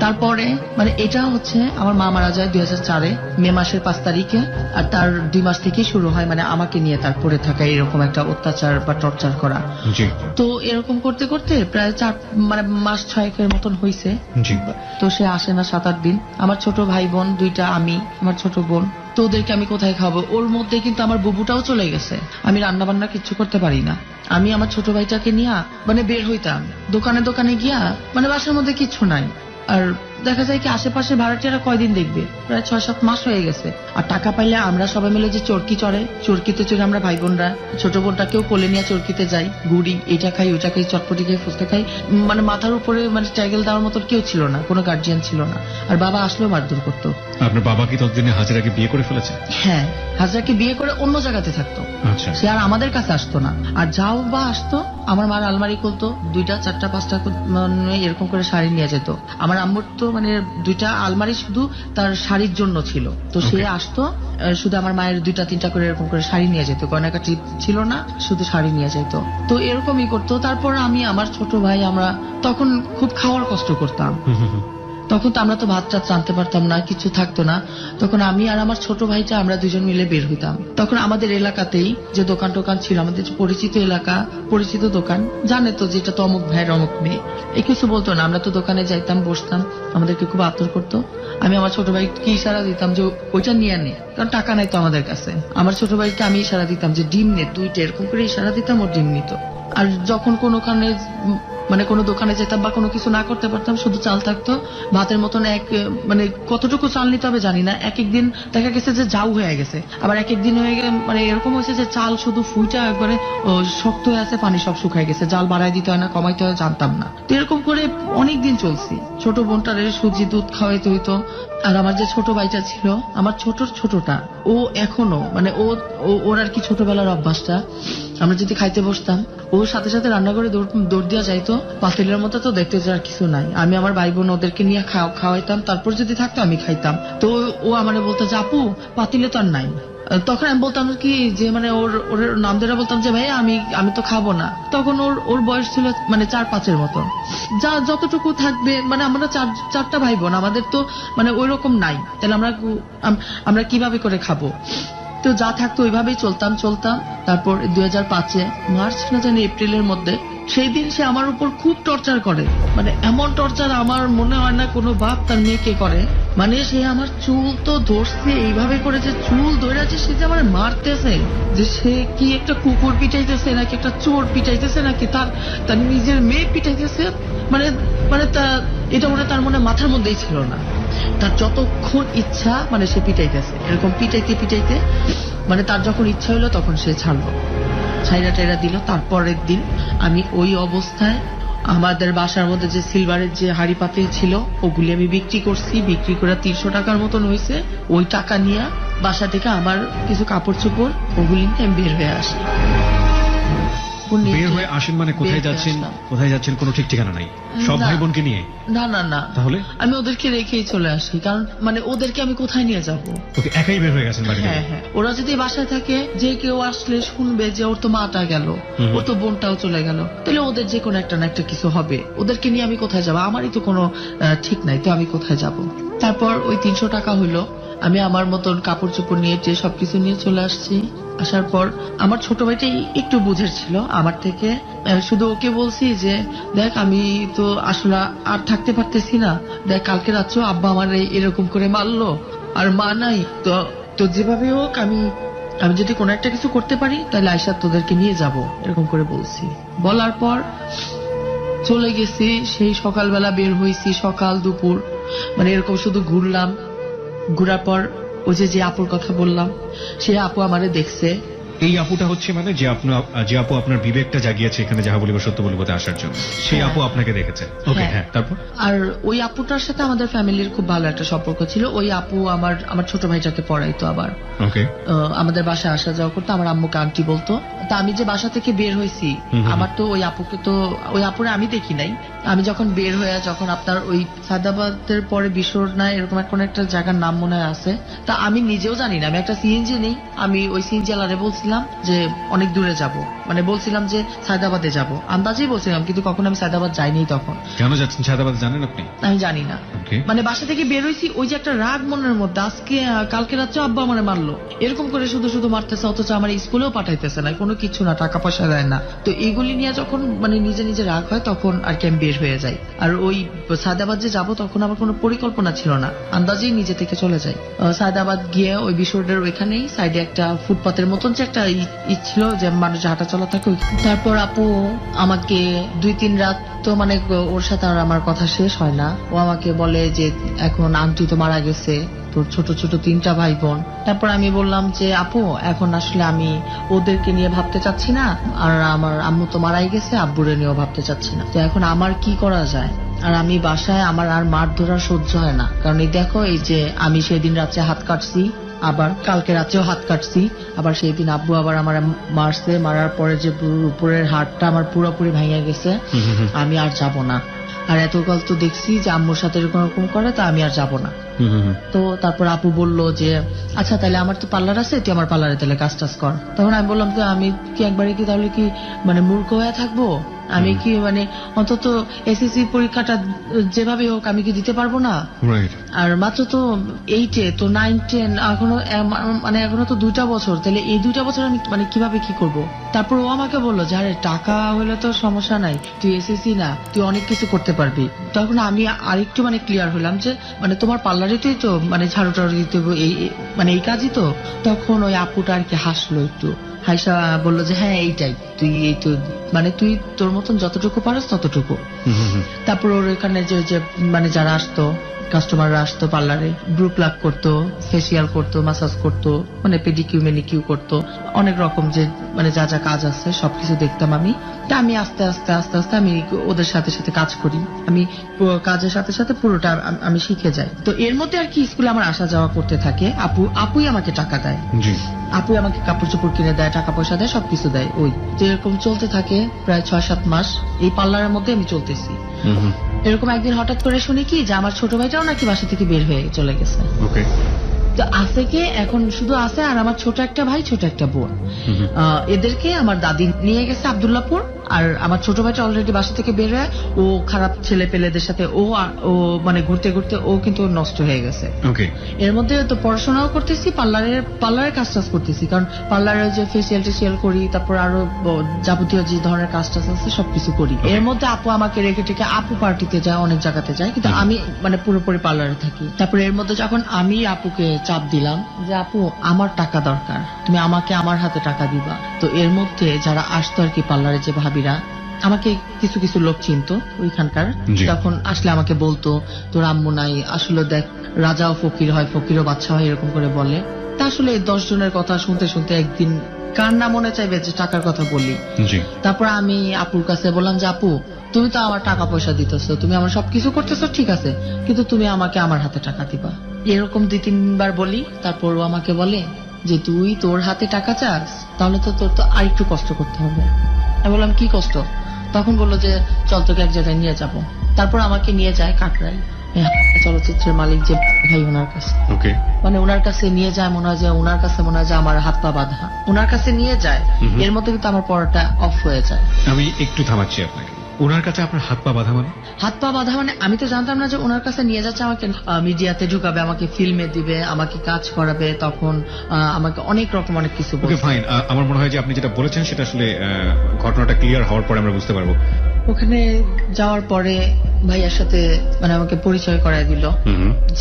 তারপরে মানে এটা হচ্ছে আমার মা মারা যায় 2004-এ মে মাসের 5 তারিখে। আর তার 2 মাস থেকেই শুরু হয় মানে আমাকে নিয়ে তার পড়ে থাকা এরকম একটা অত্যাচার বা টর্চার করা। জি তো এরকম করতে করতে প্রায় 4 মানে মাস 6-এর মতন হয়েছে। জি। তো সে আসে না 7-8 দিন। আমার ছোট ভাই বোন 2টা, আমি, আমার ছোট বোন। তো ওদেরকে আমি কোথায় খাবো? ওর মধ্যে কিন্তু আমার বুবুটাও চলে গেছে। আমি রান্না বান্না কিচ্ছু করতে পারি না। আমি আমার ছোট ভাইটাকে নিয়ে মানে বের হইতাম দোকানে দোকানে গিয়া, মানে বাসার মধ্যে কিচ্ছু নাই। আর দেখা যায় কি আশেপাশে ভাড়াটিয়ারা কয়দিন দেখবে, প্রায় 6-7 মাস হয়ে গেছে। আর টাকা পাইলে আমরা সবাই মিলে যে চরকি চড়ে, চরকিতে চড়ে আমরা ভাই বোনরা, ছোট বোনটাকেও কোলে নিয়ে চরকিতে যাই, গুড়ি এটা খাই ওইটা খাই, চটপটি খাই, ফুচকা খাই। মানে মাথার উপরে মানে টাইগেল দেওয়ার মতো কেউ ছিল না, কোনো গার্জিয়ান ছিল না। আর বাবা আসলেও মারধর করতো। আপনার বাবা কি ততদিনে হাজিরাকে বিয়ে করে ফেলেছে? হ্যাঁ, হাজরাকে বিয়ে করে অন্য জায়গাতে থাকতো। আচ্ছা। সে আর আমাদের কাছে আসতো না। আর যাও বা আসতো, আমার মার আলমারি খুলতো, 2টা 4টা 5টা মানে এরকম করে শাড়ি নিয়ে যেত। আমার আম্মুর তো মানে 2টা আলমারি শুধু তার শাড়ির জন্য ছিল। তো সে Okay. আসতো, শুধু আমার মায়ের 2টা 3টা করে এরকম করে শাড়ি নিয়ে যেত। গয়নাকাটি ছিল না, শুধু শাড়ি নিয়ে যেত। তো এরকমই করতো। তারপর আমি, আমার ছোট ভাই, আমরা তখন খুব খাওয়ার কষ্ট করতাম। তখন তো আমরা তো ভাত টাত রাঁধতে পারতাম না, কিছু থাকতো না। তখন আমি আর আমার ছোট ভাইটা আমরা 2জন মিলে বের হইতাম। তখন আমাদের এলাকাতেই যে দোকান টোকান ছিল, আমাদের যে পরিচিত এলাকা, পরিচিত দোকান, জানে তো যেটা তো অমুক ভাইয়ের অমুক মেয়ে, এই কিছু বলতো না। আমরা তো দোকানে যাইতাম, বসতাম, আমাদেরকে খুব আদর করতো। আমি আমার ছোট ভাইকে ইশারা দিতাম যে ওইটা নিয়ে নে, কারণ টাকা নাই তো আমাদের কাছে। আমার ছোট ভাইকে আমি ইশারা দিতাম যে ডিম নে, 2টা এরকম করে ইশারা দিতাম, ওর ডিম নিত। আর যখন কোনোখানে মানে কোনো দোকানে যেতাম বা কোনো কিছু না করতে পারতাম, শুধু চাল থাকতো ভাতের মতন, মানে কতটুকু চাল নিতে হবে জানি না। এক একদিন দেখা গেছে যে জাউ হয়ে গেছে, আবার এক একদিন হয়ে গেছে মানে এরকম হয়েছে যে চাল শুধু ফুইটা একবারে শক্ত হয়ে আছে, পানি সব শুকায় গেছে। জাল বাড়াই দিতে হয় না কমাইতে হয় জানতাম না। তো এরকম করে অনেক দিন চলছি। ছোট বোনটারে সুজি দুধ খাওয়াইতে হইতো। আর আমার যে ছোট ভাইটা ছিল, আমার ছোটটা, ও এখনো মানে ওর আর কি ছোটবেলার অভ্যাসটা, আমরা যদি খাইতে বসতাম, ওর সাথে সাথে রান্না করে দৌড় দিয়া যাইতো। পাতিলের মতো তো দেখতে যাওয়ার কিছু নাই। আমি আমার ভাই বোন ওদেরকে নিয়ে খাওয়াইতাম, তারপর যদি থাকতো আমি খাইতাম। তো ও আমার বলতো যে আপু পাতিলে তো আর নাই। তখন আমি বলতাম কি যে মানে ওর নাম ধরে বলতাম যে ভাই আমি তো খাবো না। তখন ওর বয়স ছিল মানে 4-5-এর মতো। যা যতটুকু থাকবে, মানে আমরা 4টা ভাই বোন, আমাদের তো মানে ওই রকম নাই, তাহলে আমরা কিভাবে করে খাবো? তো যা থাকতো ওইভাবেই চলতাম। তারপর 2005-এ মার্চ না জানি এপ্রিলের মধ্যে, সেই দিন সে আমার উপর খুব টর্চার করে। মানে এমন টর্চার আমার মনে হয় না কোনো বাপ তার মেয়েকে করে। মানে সে আমার চুল তো ধরছে এইভাবে করে, যে চুল ধরে আছে, সে যে আমার মারতেছে, যে সে কি একটা কুকুর পিটাইতেছে নাকি একটা চোর পিটাইতেছে নাকি তার নিজের মেয়ে পিটাইতেছে। মানে মানে এটা মনে তার মনে মাথার মধ্যেই ছিল না। তার যতক্ষণ ইচ্ছা মানে সে পিটাইতেছে, এরকম পিটাইতে মানে তার যখন ইচ্ছা হইলো তখন সে ছাড়লো, ছাইরা টাইরা দিল। তারপরের দিন আমি ওই অবস্থায় আমাদের বাসার মধ্যে যে সিলভারের যে হাড়ি পাতিল ছিল, ওগুলি আমি বিক্রি করছি। বিক্রি করে 300 টাকার মতন হয়েছে। ওই টাকা নিয়ে বাসা থেকে আমার কিছু কাপড় চোপড় ওগুলি নিয়ে আমি বের হয়ে আসি। বের হয়ে আসেন মানে কোথায় যাচ্ছেন কোনো ঠিক ঠিকানা নাই? সব ভাই বোনকে নিয়ে? না, তাহলে আমি ওদেরকে রেখেই চলে আসি, কারণ মানে ওদেরকে আমি কোথায় নিয়ে যাব? ওকে একাই বের হয়ে গেছেন বাড়ি থেকে? হ্যাঁ, ওরা যদি বাসায় থাকে, যে কেউ আসলে শুনবে যে ওর তো মাটা গেল, ওর তো বোনটাও চলে গেল, তাহলে ওদের যে কোনো একটা না একটা কিছু হবে। ওদেরকে নিয়ে আমি কোথায় যাব? আমারই তো কোনো ঠিক নাই, তো আমি কোথায় যাব? তারপর ওই 300 টাকা হলো, আমি আমার মতন কাপড় চোপড় নিয়ে সবকিছু নিয়ে চলে আসছি। আসার পর আমার ছোট ভাইটাই একটু বুঝের ছিল আমার থেকে। শুধু ওকে বলছি যে দেখ আমি তো আসলে আর থাকতে পারতেছি না, দেখ কালকে রাত্রেও আব্বা আমার এরকম করে মারলো, আর মা নাই তো যেভাবে হোক আমি আমি যদি কোনো একটা কিছু করতে পারি তাহলে আয়শা তোদেরকে নিয়ে যাব, এরকম করে বলছি। বলার পর চলে গেছি। সেই সকালবেলা বের হয়েছি, সকাল দুপুর মানে এরকম শুধু ঘুরলাম। ঘুরার পর ওই যে আপুর কথা বললাম, সে আপু আমারে দেখছে। এই আপুটা হচ্ছে মানে যে আপু আপনার বিবেকটা জাগিয়েছে এখানে যাহা বলিব সত্য বলিবতে আসার জন্য, সেই হ্যাঁ। আপু আপনাকে দেখেছে। ওকে, হ্যাঁ। হ্যাঁ, তারপর? আর ওই আপুটার সাথে আমাদের ফ্যামিলির খুব ভালো একটা সম্পর্ক ছিল। ওই আপু আমার ছোট ভাইটাকে পড়াইতো। আবার ওকে। আমাদের বাসায় আসা যাওয়া করতো, আমার আম্মুকে আন্টি বলতো। তা আমি যে বাসা থেকে বের হয়েছি, আমার তো ওই আপুরে আমি দেখি নাই। আমি যখন বের হয়ে যখন আপনার ওই সায়দাবাদের পরে বিশ্বরোড এরকম কোন একটা জায়গার নাম মনে হয় আছে, তা আমি নিজেও জানি না। আমি একটা সিএনজি নেই, আমি ওই সিএনজি আলারে বলছিলাম যে অনেক দূরে যাব, মানে বলছিলাম যে সায়দাবাদে যাব, আন্দাজেই বলছিলাম, কিন্তু কখন আমি সায়দাবাদ যাইনি। তখন কেন যাচ্ছেন সায়দাবাদ জানেন আপনি? আমি জানি না। ওকে। মানে বাসা থেকে বের হয়েছি, ওই যে একটা রাগ মনের মধ্যে, আজকে কালকে রাত্রে আব্বা আমারে মারলো, এরকম করে শুধু শুধু মারতেছে, অথচ আমার স্কুলেও পাঠাইতেছে না, কোনো কিছু না, টাকা পয়সা দেয় না। তো এইগুলি নিয়ে যখন মানে নিজে নিজে রাগ হয়, তখন আর কি আমি বের হয়ে যাই। আর ওই সায়দাবাদ যে যাবো তখন আমার কোনো পরিকল্পনা ছিল না, আন্দাজেই নিজে থেকে চলে যাই। সায়দাবাদ গিয়ে ওই বিশ্ব রোডের ওইখানেই সাইডে একটা ফুটপাতের মতন যে একটা ছিল যে মানুষ হাঁটা চলা থাকে। তারপর আপু আমাকে 2-3 রাত তো মানে ওর সাথে আর আমার কথা শেষ হয় না। ও আমাকে বলে যে এখন আন্টি তো মারা গেছে, তোর ছোট ছোট 3টা ভাই বোন। তারপর আমি বললাম যে আপু এখন আসলে আমি ওদেরকে নিয়ে ভাবতে চাচ্ছি না, আর আমার আম্মু তো মারাই গেছে, আব্বুরে নিয়েও ভাবতে চাচ্ছি না, তো এখন আমার কি করা যায়। আর আমি বাসায় আমার আর মার ধরা সহ্য হয় না, কারণ এই দেখো এই যে আমি সেদিন রাত্রে হাত কাটছি, আবার কালকে রাত্রেও হাত কাটছি, আবার সেই দিন আব্বু আবার আমার মারছে, মারার পরে যে উপরের হাড়টা আমার পুরোপুরি ভেঙে গেছে। আমি আর যাব না। আর এতকাল তো দেখছি যে আম্মুর সাথে এরকম করে, তা আমি আর যাব না। তো তারপর আপু বলল যে আচ্ছা তাহলে আমার তো পার্লার আছে, তুই আমার পার্লারে তাহলে কাজ টাজ কর। তখন আমি বললাম যে আমি কি একবারে কি তাহলে কি মানে মূর্খ হয়ে থাকবো? আমি কি মানে অন্তত এসএসসি পরীক্ষাটা যেভাবে হোক আমি কি দিতে পারবো না? রাইট। আর মাত্র তো 8-এ তো 9-10 এখনো মানে এখনো তো 2টা বছর, তাহলে এই 2টা বছর আমি মানে কিভাবে কি করব? তারপর ও আমাকে বললো যে আরে টাকা হলে তো সমস্যা নাই, তুই এসএসসি না, তুই অনেক কিছু করতে পারবি। তখন আমি আরেকটু মানে ক্লিয়ার হলাম যে মানে তোমার পার্লারেতেই তো মানে ঝাড়ু টাড়ু দিতে হবে, মানে এই কাজই তো। তখন ওই আপুটা আর কি হাসলো একটু, হাইসা বললো যে হ্যাঁ এইটাই, তুই এই তো মানে তুই তোর মতন যতটুকু পারস ততটুকু। তারপর ওর এখানে যে মানে যারা আসতো কাস্টমাররা আসতো পার্লারে, ব্রু প্লাক করতো, ফেসিয়াল করতো, মাসাজ করতো, মানে পেডিকিউ মেনিকিউ করতো, অনেক রকম যে মানে যা যা কাজ আছে সবকিছু দেখতাম আমি। তা আমি আস্তে আস্তে আস্তে আস্তে আমি ওদের সাথে সাথে কাজ করি, আমি কাজের সাথে সাথে পুরোটা আমি শিখে যাই। তো এর মধ্যে আর কি স্কুলে আমার আসা যাওয়া করতে থাকে। আপুই আমাকে টাকা দেয়, জি। আপুই আমাকে কাপড় চোপড় কিনে দেয়, টাকা পয়সা দেয়, সবকিছু দেয়। ওই তো এরকম চলতে থাকে প্রায় 6-7 মাস এই পার্লারের মধ্যে আমি চলতেছি। এরকম একদিন হঠাৎ করে শুনি কি যে আমার ছোট ভাইটাও নাকি বাসা থেকে বের হয়ে চলে গেছে। ওকে। তো আছে কে এখন শুধু আছে আর আমার ছোট একটা ভাই, ছোট একটা বোন। এদেরকে আমার দাদি নিয়ে গেছে আব্দুল্লাহপুর। আর আমার ছোট ভাইটা অলরেডি বাসা থেকে বের হয়ে ও খারাপ ছেলে পেলেদের সাথে ও মানে ঘুরতে ঘুরতে ও কিন্তু নষ্ট হয়ে গেছে। ওকে। এর মধ্যে তো পড়াশোনাও করতেছি, পার্লারের কাজ টাজ করতেছি, কারণ পার্লারে যে ফেসিয়াল টেসিয়াল করি, তারপর আরো যাবতীয় যে ধরনের কাজ টাজ আছে সবকিছু করি। এর মধ্যে আপু আমাকে রেখে টেকে আপু পার্টিতে যায়, অনেক জায়গাতে যায়, কিন্তু আমি মানে পুরোপুরি পার্লারে থাকি। তারপর এর মধ্যে যখন আমি আপুকে চাপ দিলাম যে আপু আমার টাকা দরকার, তুমি আমাকে আমার হাতে টাকা দিবা, তো এর মধ্যে যারা আসতো আর কি পার্লারে যে ভাবিরা, আমাকে কিছু কিছু লোক চিনতো ওইখানকার, জি। তখন আসলে আমাকে বলতো তোর আম্মু নাই, আসলে দেখ রাজাও ফকির হয়, ফকিরও বাচ্চা হয়, এরকম করে বলে। তা আসলে এই 10 জনের কথা শুনতে শুনতে একদিন কার না মনে চাইবে যে টাকার কথা বলি। জি। তারপর আমি আপুর কাছে বললাম যে আপু তুমি তো আমার টাকা পয়সা দিতেছো, তুমি আমার সবকিছু করতেছো ঠিক আছে, কিন্তু তুমি আমাকে আমার হাতে টাকা দিবা। এরকম 2-3 বার বলি। তারপর ও আমাকে বলে যে তুই তোর হাতে টাকা চাস, তাহলে তো তোর তো আরেকটু কষ্ট করতে হবে। আমি বললাম কি কষ্ট? তখন বললো যে চল তোকে এক জায়গায় নিয়ে যাব। তারপর আমাকে নিয়ে যায় কাকরাই, চলচ্চিত্রের মালিক যে ভাই ওনার কাছে। ওকে। মানে ওনার কাছে নিয়ে যায়, মনে হয় যে ওনার কাছে মনে হয় যে আমার হাত পা বাঁধা, ওনার কাছে নিয়ে যায়। এর মধ্যে কিন্তু আমার পড়াটা অফ হয়ে যায়। আমি একটু থামাচ্ছি আপনাকে। ওনার কাছে আপনার হাত পা বাঁধা মানে? হাত পা বাঁধা মানে আমি তো জানতাম না যে ওনার কাছে নিয়ে যাচ্ছে আমাকে মিডিয়াতে ঢুকাবে, আমাকে ফিল্মে দিবে, আমাকে কাজ করাবে, তখন আমাকে অনেক রকম অনেক কিছু ওকে বলবে। ফাইন। আমার মনে হয় যে আপনি যেটা বলেছেন সেটা আসলে ঘটনাটা ক্লিয়ার হওয়ার পরে আমরা বুঝতে পারবো। ওখানে যাওয়ার পরে ভাইয়ার সাথে মানে আমাকে পরিচয় করায় দিল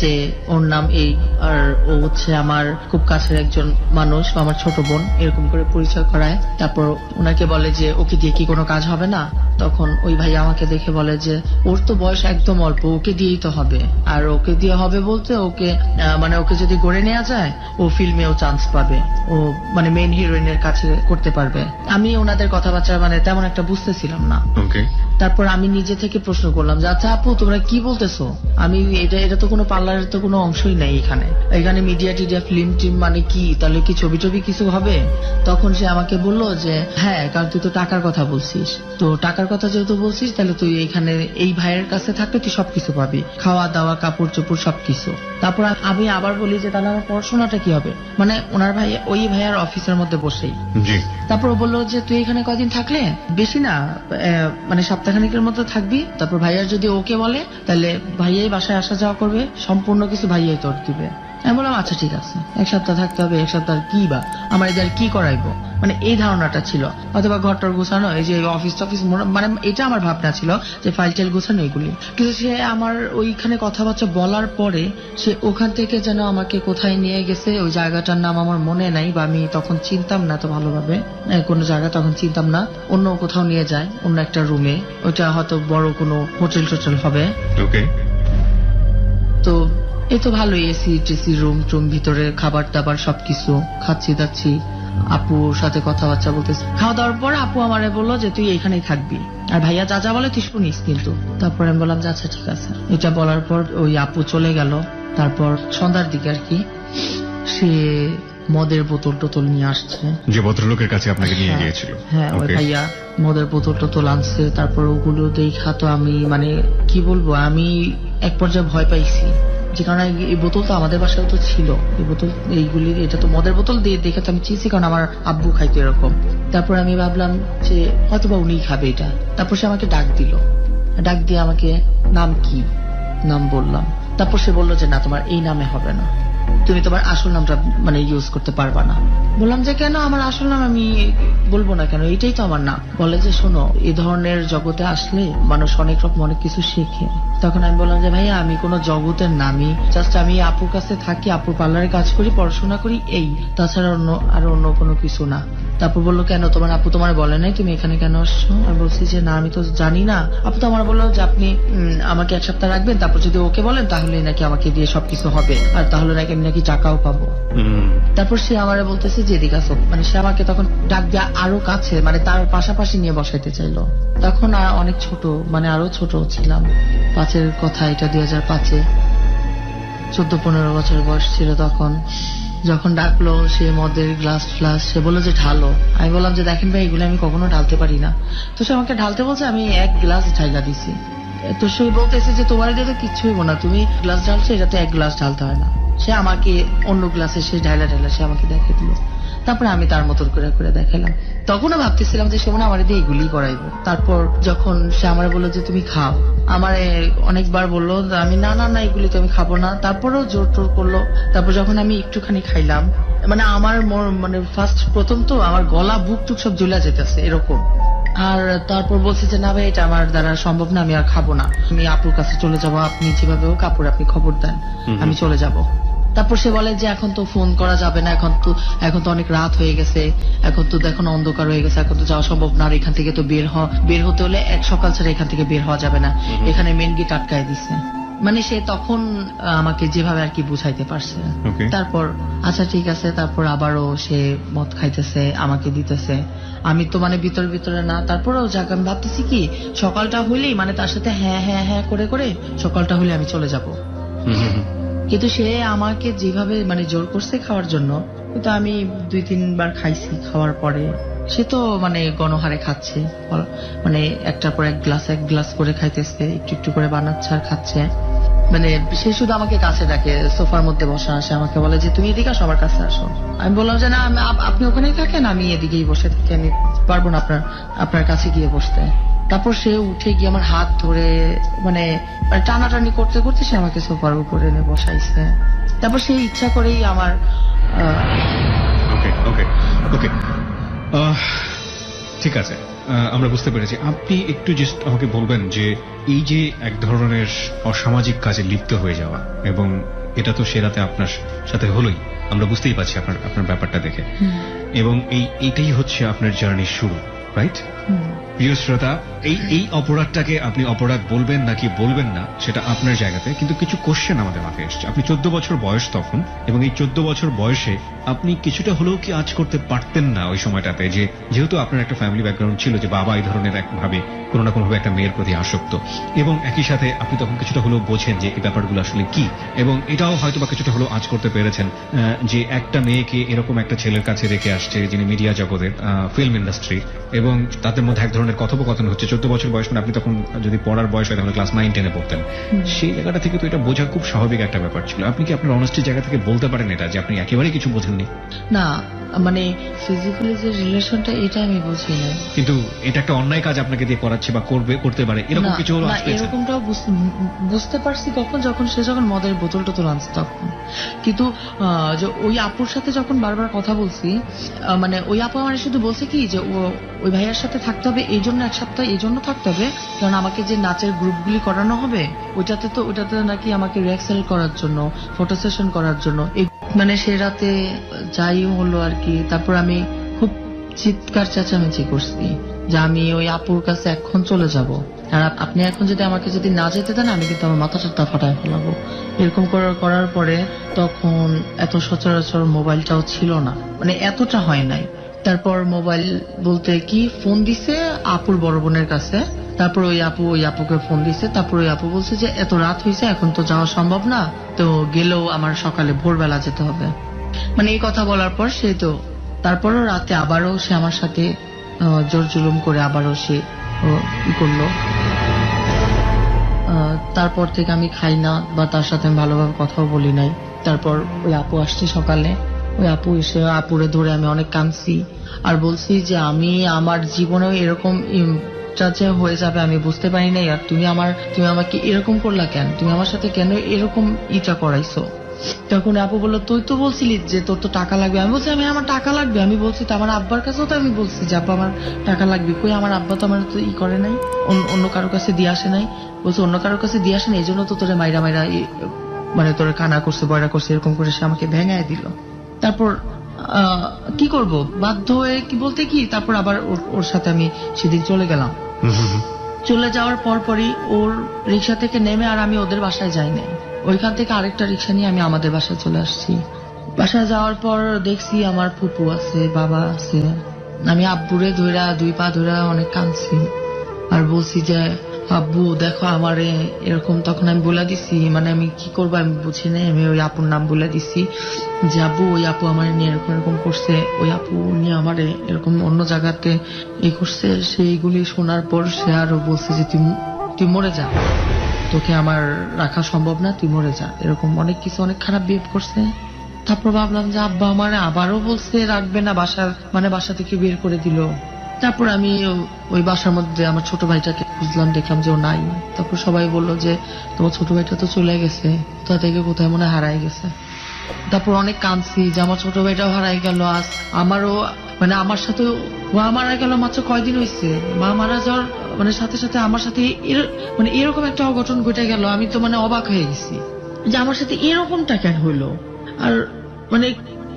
যে ওর নাম এই, আর ও হচ্ছে আমার খুব কাছের একজন মানুষ, আমার ছোট বোন, এরকম করে পরিচয় করায়। তারপর ওনাকে বলে যে ওকে দিয়ে কি কোনো কাজ হবে না? তখন ওই ভাই আমাকে দেখে বলে যে ওর তো বয়স একদম অল্প, ওকে দিয়েই তো হবে। আর ওকে দিয়ে হবে বলতে ওকে মানে ওকে যদি গড়ে নেওয়া যায় ও ফিল্মেও চান্স পাবে, ও মানে মেইন হিরোইনের কাছে করতে পারবে। আমি ওনাদের কথাবার্তা মানে তেমন একটা বুঝতেছিলাম না। ওকে, তারপর আমি নিজে থেকে প্রশ্ন করলাম যে আচ্ছা আপু তোমরা কি বলতেছো? আমি এটা তো কোনো পার্লারের তো কোনো অংশই নাই এখানে। এখানে মিডিয়া টিডিয়া ফিল্ম টিম মানে কি, তাহলে কি ছবি টবি কিছু হবে? তখন সে আমাকে বললো যে হ্যাঁ, কারণ তুই তো টাকার কথা বলছিস, তো টাকার কথা যেহেতু বলছিস তাহলে তুই এখানে এই ভাইয়ের কাছে থাকলে তুই সবকিছু পাবি, খাওয়া দাওয়া কাপড় চোপড় সবকিছু। তারপর আমি আবার বলি যে তাহলে আমার পড়াশোনাটা কি হবে? মানে ওনার ভাই ওই ভাইয়ার অফিসের মধ্যে বসেই। জি। তারপর ও বললো যে তুই এখানে কয়দিন থাকলে, বেশি না মানে সপ্তাহখানিকের মতো থাকবি। তারপর ভাইয়ার যদি ওকে বলে তাহলে ভাইয়াই বাসায় আসা যাওয়া করবে, সম্পূর্ণ কিছু ভাইয়াই তোর দিবে। আমি বললাম আচ্ছা ঠিক আছে, এক সপ্তাহ থাকতে হবে, এক সপ্তাহ কি বা আমার এদের কি করাইবো, মানে এই ধারণাটা ছিল। অথবা ঘরটার গোছানো, এই যে অফিস টফিস, মানে এটা আমার ভাবনা ছিল যে ফাইল টাইল গোছানো এগুলি। কিন্তু সে আমার ওইখানে কথাবার্তা বলার পরে সে ওখান থেকে যেন আমাকে কোথায় নিয়ে গেছে, ওই জায়গাটার নাম আমার মনে নাই, বা আমি তখন চিনতাম না তো ভালোভাবে কোনো জায়গা, তখন চিনতাম না। অন্য কোথাও নিয়ে যায়, অন্য একটা রুমে, ওইটা হয়তো বড় কোনো হোটেল টোটেল হবে। ওকে। তো এই তো ভালোই, এসি টেসি রুম টুম, ভিতরে খাবার দাবার সবকিছু খাচ্ছি দাচ্ছি, আপুর সাথে কথাবার্তা বলতেছি। খাওয়া দাওয়ার পর আপু আমারে বললো যে তুই এখানেই থাকবি, আর ভাইয়া যা যা বলে তুই শুনিস কিন্তু। তারপর আমি বললাম যে আচ্ছা ঠিক আছে। এটা বলার পর ওই আপু চলে গেল। তারপর সন্ধ্যার দিকে আর কি সে মদের বোতল টোতল নিয়ে আসছে, যে ভদ্রলোকের কাছে আপনাকে নিয়ে গিয়েছিল। হ্যাঁ ওই Okay. ভাইয়া মদের বোতল টোতল আনছে। তারপর ওগুলো দেখা তো আমি মানে কি বলবো, আমি এক পর্যায়ে ভয় পাইছি, যে কারণে এই বোতল তো আমাদের বাসায় তো ছিল, এই বোতল এইগুলি, এটা তো মদের বোতল দিয়ে দেখে তো আমি চিনছি, কারণ আমার আব্বু খাইতো এরকম। তারপর আমি ভাবলাম যে হয়তোবা উনিই খাবে এটা। তারপর সে আমাকে ডাক দিল, ডাক দিয়ে আমাকে নাম কি, নাম বললাম। তারপর সে বললো যে না, তোমার এই নামে হবে না, তুমি তোমার আসল নামটা মানে ইউজ করতে পারবা না। বললাম যে কেন, আমার আসল নাম আমি বলবো না কেন, এটাই তো আমার নাম। বলে যে শোনো, এই ধরনের জগতে আসলে মানুষ অনেক রকম অনেক কিছু শেখে। তখন আমি বললাম যে ভাইয়া আমি কোনো জগতের নামই, জাস্ট আমি আপুর কাছে থাকি, আপুর পার্লারে কাজ করি, পড়াশোনা করি, এই, তাছাড়া অন্য কোনো কিছু না। তারপর বললো কেন, তোমার আপু তোমার বলে নাই তুমি এখানে কেন আসছো? আমি বলছি যে না, আমি তো জানি না। আপু তো আমার বললো যে আপনি আমাকে এক সপ্তাহ রাখবেন, তারপর যদি ওকে বলেন তাহলে নাকি আমাকে দিয়ে সবকিছু হবে, আর তাহলে নাকি আমি নাকি টাকাও পাবো। তারপর সে আমারে বলতেছে যে এদিকে আসো, মানে সে আমাকে তখন ডাক দিয়ে আরো কাছে, মানে তার পাশাপাশি নিয়ে বসাইতে চাইলো। তখন আর অনেক ছোট, মানে আরো ছোট ছিলাম, 5-এর কথা এটা, 2005-এ 14-15 বছরের বয়স ছিল তখন। যখন ডাকলো সে মদের গ্লাস ফ্লাস, সে বললো যে ঢালো। আমি বললাম যে দেখেন ভাই, এগুলো আমি কখনো ঢালতে পারি না। তো সে আমাকে ঢালতে বলছে, আমি এক গ্লাস ঢাইলা দিছি। তো সে বলতেছে যে তোমার এটা তো কিচ্ছু হইব না, তুমি গ্লাস ঢালছো, এটাতে এক গ্লাস ঢালতে হয় না। সে আমাকে অন্য গ্লাসে সে ঢাইলা সে আমাকে দেখে দিল। তারপরে আমি তার মতন করে করে দেখালাম। তখনও ভাবতেছিলাম যে সে মনে আমার দিয়ে এগুলি করাইবো। তারপর যখন সে আমার বললো যে তুমি খাও, আমার অনেকবার বললো, আমি না না না এগুলি তো আমি খাবো না, তারপরেও জোর টোর করলো। তারপর যখন আমি একটুখানি খাইলাম, মানে আমার মানে প্রথম তো আমার গলা বুক টুক সব জ্বলা যেতেছে এরকম। আর তারপর বলছি যে না ভাই, এটা আমার দ্বারা সম্ভব না, আমি আর খাবো না, আমি আপুর কাছে চলে যাবো, আপনি যেভাবে হোক আপুর আপনি খবর দেন, আমি চলে যাব। তারপর সে বলে যে এখন তো ফোন করা যাবে না, এখন তো অনেক রাত হয়ে গেছে, এখন তো দেখুন অন্ধকার হয়ে গেছে, এখন তো যাওয়া সম্ভব না, আর এখান থেকে তো বের হতে হলে এক সকাল ছাড়া এখান থেকে বের হওয়া যাবে না, এখানে মেন গেট আটকায় দিছে। মানে সে তখন আমাকে যেভাবে আর কি বুঝাইতে পারছে। তারপর আচ্ছা ঠিক আছে, তারপর আবারও সে মদ খাইতেছে, আমাকে দিতেছে। আমি তো মানে ভিতরে না, তারপরেও যাক আমি ভাবতেছি কি সকালটা হইলেই, মানে তার সাথে হ্যাঁ হ্যাঁ হ্যাঁ করে করে সকালটা হলে আমি চলে যাব। কিন্তু সে আমাকে যেভাবে মানে জোর করছে খাওয়ার জন্য, কিন্তু আমি 2-3 বার খাইছি। খাওয়ার পরে সে তো মানে গণহারে খাচ্ছে, মানে একটার পর এক গ্লাস করে খাইতেছে, একটু একটু করে বানাচ্ছে আর খাচ্ছে। মানে সে শুধু আমাকে কাছে ডাকে, সোফার মধ্যে বসা আসে, আমাকে বলে যে তুমি এদিকে আসো, আমার কাছে আসো। আমি বললাম যে না, আপনি ওখানেই থাকেন, আমি এদিকেই বসে থাকি, আমি পারবো না আপনার কাছে গিয়ে বসতে। তারপর সে উঠে গিয়ে আমার হাত ধরে মানে টানাটানি করতে করতে সে আমাকে সোফার উপরে এনে বসাইছে। তারপর সে ইচ্ছা করেই আমার ওকে ওকে ওকে ঠিক আছে। আমরা বুঝতে পেরেছি। আপনি একটু জাস্ট আমাকে বলবেন যে এই যে এক ধরনের অসামাজিক কাজে লিপ্ত হয়ে যাওয়া, এবং এটা তো সে রাতে আপনার সাথে হলোই, আমরা বুঝতেই পারছি আপনার আপনার ব্যাপারটা দেখে, এবং এইটাই হচ্ছে আপনার জার্নির শুরু, রাইট? প্রিয় শ্রোতা, এই অপরাধটাকে আপনি অপরাধ বলবেন নাকি বলবেন না সেটা আপনার জায়গাতে, কিন্তু কিছু কোশ্চেন আমাদের মাথায় এসছে। আপনি 14 বছর বয়স তখন, এবং এই 14 বছর বয়সে আপনি কিছুটা হলেও কি আজ করতে পারতেন না ওই সময়টাতে, যে যেহেতু আপনার একটা ফ্যামিলি ব্যাকগ্রাউন্ড ছিল যে বাবা এই ধরনের একভাবে কোনো না কোনোভাবে একটা মেয়ের প্রতি আসক্ত, এবং একই সাথে আপনি তখন কিছুটা হলেও বোঝেন যে এই ব্যাপারগুলো আসলে কি, এবং এটাও হয়তো বা কিছুটা হলেও আজ করতে পেরেছেন যে একটা মেয়েকে এরকম একটা ছেলের কাছে রেখে আসছে যিনি মিডিয়া জগতের, ফিল্ম ইন্ডাস্ট্রি, এবং তাদের মধ্যে এক ধরনের কথোপকথন হচ্ছে। 14 বছর বয়স মানে আপনি তখন যদি পড়ার বয়স হয় তাহলে ক্লাস 9-10 পড়তেন। সেই জায়গাটা থেকে তো এটা বোঝা খুব স্বাভাবিক একটা ব্যাপার ছিল। আপনি কি আপনার অনেস্টির জায়গা থেকে বলতে পারেন এটা যে আপনি একেবারেই কিছু বোঝেননি? না, মানে ফিজিক্যালি যে রিলেশনটা এটা আমি বুঝি না। কিন্তু এটা একটা অন্যায় কাজ আপনাকে দিয়ে করাচ্ছে বা করতে পারে, এরকম কিছু হলো না, আজ পেয়েছেন? এরকমটাও বুঝতে পারছি কখন, যখন সে যখন মদের বোতল টোতল আনছে তখন। কিন্তু যে ওই আপুর সাথে যখন বারবার কথা বলছি, মানে ওই আপু আমার শুধু বলছে কি যে ওই ভাইয়ার সাথে থাকতে হবে এই জন্য, এক সপ্তাহ এই জন্য থাকতে হবে কারণ আমাকে যে নাচের গ্রুপগুলি করানো হবে ওইটাতে নাকি আমাকে রিহার্সাল করার জন্য, ফটো সেশন করার জন্য। মানে সে রাতে যাই হলো আর কি। তারপর আমি খুব চিৎকার চেঁচামেচি করছি যে আমি ওই আপুর কাছে এখন চলে যাব, আর আপনি এখন যদি আমাকে যদি না যেতে দেন আমি কিন্তু আমার মাথাটা ফাটায় ফেলাবো। এরকম করার পরে তখন এত সচরাচর মোবাইলটাও ছিল না, মানে এতটা হয় নাই। তারপর মোবাইল বলতে কি ফোন দিছে আপুর বড় বোনের কাছে, তারপর ওই আপুকে ফোন দিছে। তারপর ওই আপু বলছে যে এত রাত হয়েছে এখন তো যাওয়া সম্ভব না, তো গেলেও আমার সকালে ভোরবেলা যেতে হবে। মানে এই কথা বলার পর সে তো তারপরও রাতে আবারও সে আমার সাথে জোর জুলুম করে আবারও সে ই করলো। তারপর থেকে আমি খাই না বা তার সাথে আমি ভালোভাবে কথাও বলি নাই। তারপর ওই আপু আসছে সকালে, ওই আপু এসে আপুরে ধরে আমি অনেক কাঁদছি আর বলছি যে আমি আমার জীবনেও এরকম যে হয়ে যাবে আমি বুঝতে পারি নাই, আর তুমি আমাকে এরকম করলা কেন, তুমি আমার সাথে কেন এরকম ইটা করাইছো। তখন আপু বললো তুই তো বলছিলি যে তোর তো টাকা লাগবে। আমি বলছি আমার টাকা লাগবে, আমি বলছি তো আমার আব্বার কাছেও তো আমি বলছি যে আপু আমার টাকা লাগবে, কই আমার আব্বা তো আমার তো ই করে নাই, অন্য কারোর কাছে দিয়ে আসে নাই। বলছে অন্য কারোর কাছে দিয়ে আসে না এই জন্য তো তোরে মাইরা মানে তোরে কানা করছে বয়রা করছে, এরকম করে সে আমাকে ভেঙায় দিল। তারপর কি করব, বাধ্য হয়ে কি বলতে কি, তারপর আবার ওর সাথে আমি সেদিন চলে গেলাম। চলে যাওয়ার পরই ওর রিক্সা থেকে নেমে আর আমি ওদের বাসায় যাই নাই, ওইখান থেকে আরেকটা রিক্সা নিয়ে আমি আমাদের বাসায় চলে আসছি। বাসায় যাওয়ার পর দেখছি আমার ফুপু আছে, বাবা আছে। আমি আব্বুরে ধইরা 2 পা ধইরা অনেক কাঁদছি আর বলছি যে আব্বু দেখো আমারে এরকম। তখন আমি বলে দিছি, মানে আমি কি করবো আমি বুঝি নাই, আমি ওই আপুর নাম বলে দিছি যে আব্বু ওই আপু আমার নিয়ে এরকম এরকম করছে, ওই আপু নিয়ে আমারে এরকম অন্য জায়গাতে এই করছে। সেইগুলি শোনার পর সে আরো বলছে যে তুই মরে যা, তোকে আমার রাখা সম্ভব না, তুই মরে যা, এরকম অনেক কিছু, অনেক খারাপ বিহেভ করছে। তারপর ভাবলাম যে আব্বা আমার আবারও বলছে রাখবে না, বাসা থেকে বের করে দিল। তারপর আমি ওই বাসার মধ্যে আমার ছোট ভাইটাকে খুঁজলাম, দেখলাম যে ও নাই। তারপর সবাই বললো যে তোমার ছোট ভাইটা তো চলে গেছে, কোথা থেকে কোথায় মনে হারাই গেছে। তারপর অনেক কাঁদছি যে আমার ছোট ভাইটাও হারাই গেল। আজ আমারও মানে আমার সাথে মা মারা গেল মাত্র কয়দিন হয়েছে, মা মারা যাওয়ার মানে সাথে সাথে আমার সাথে মানে এরকম একটা অঘটন ঘটে গেল। আমি তো মানে অবাক হয়ে গেছি যে আমার সাথে এরকমটা কেন হইলো, আর মানে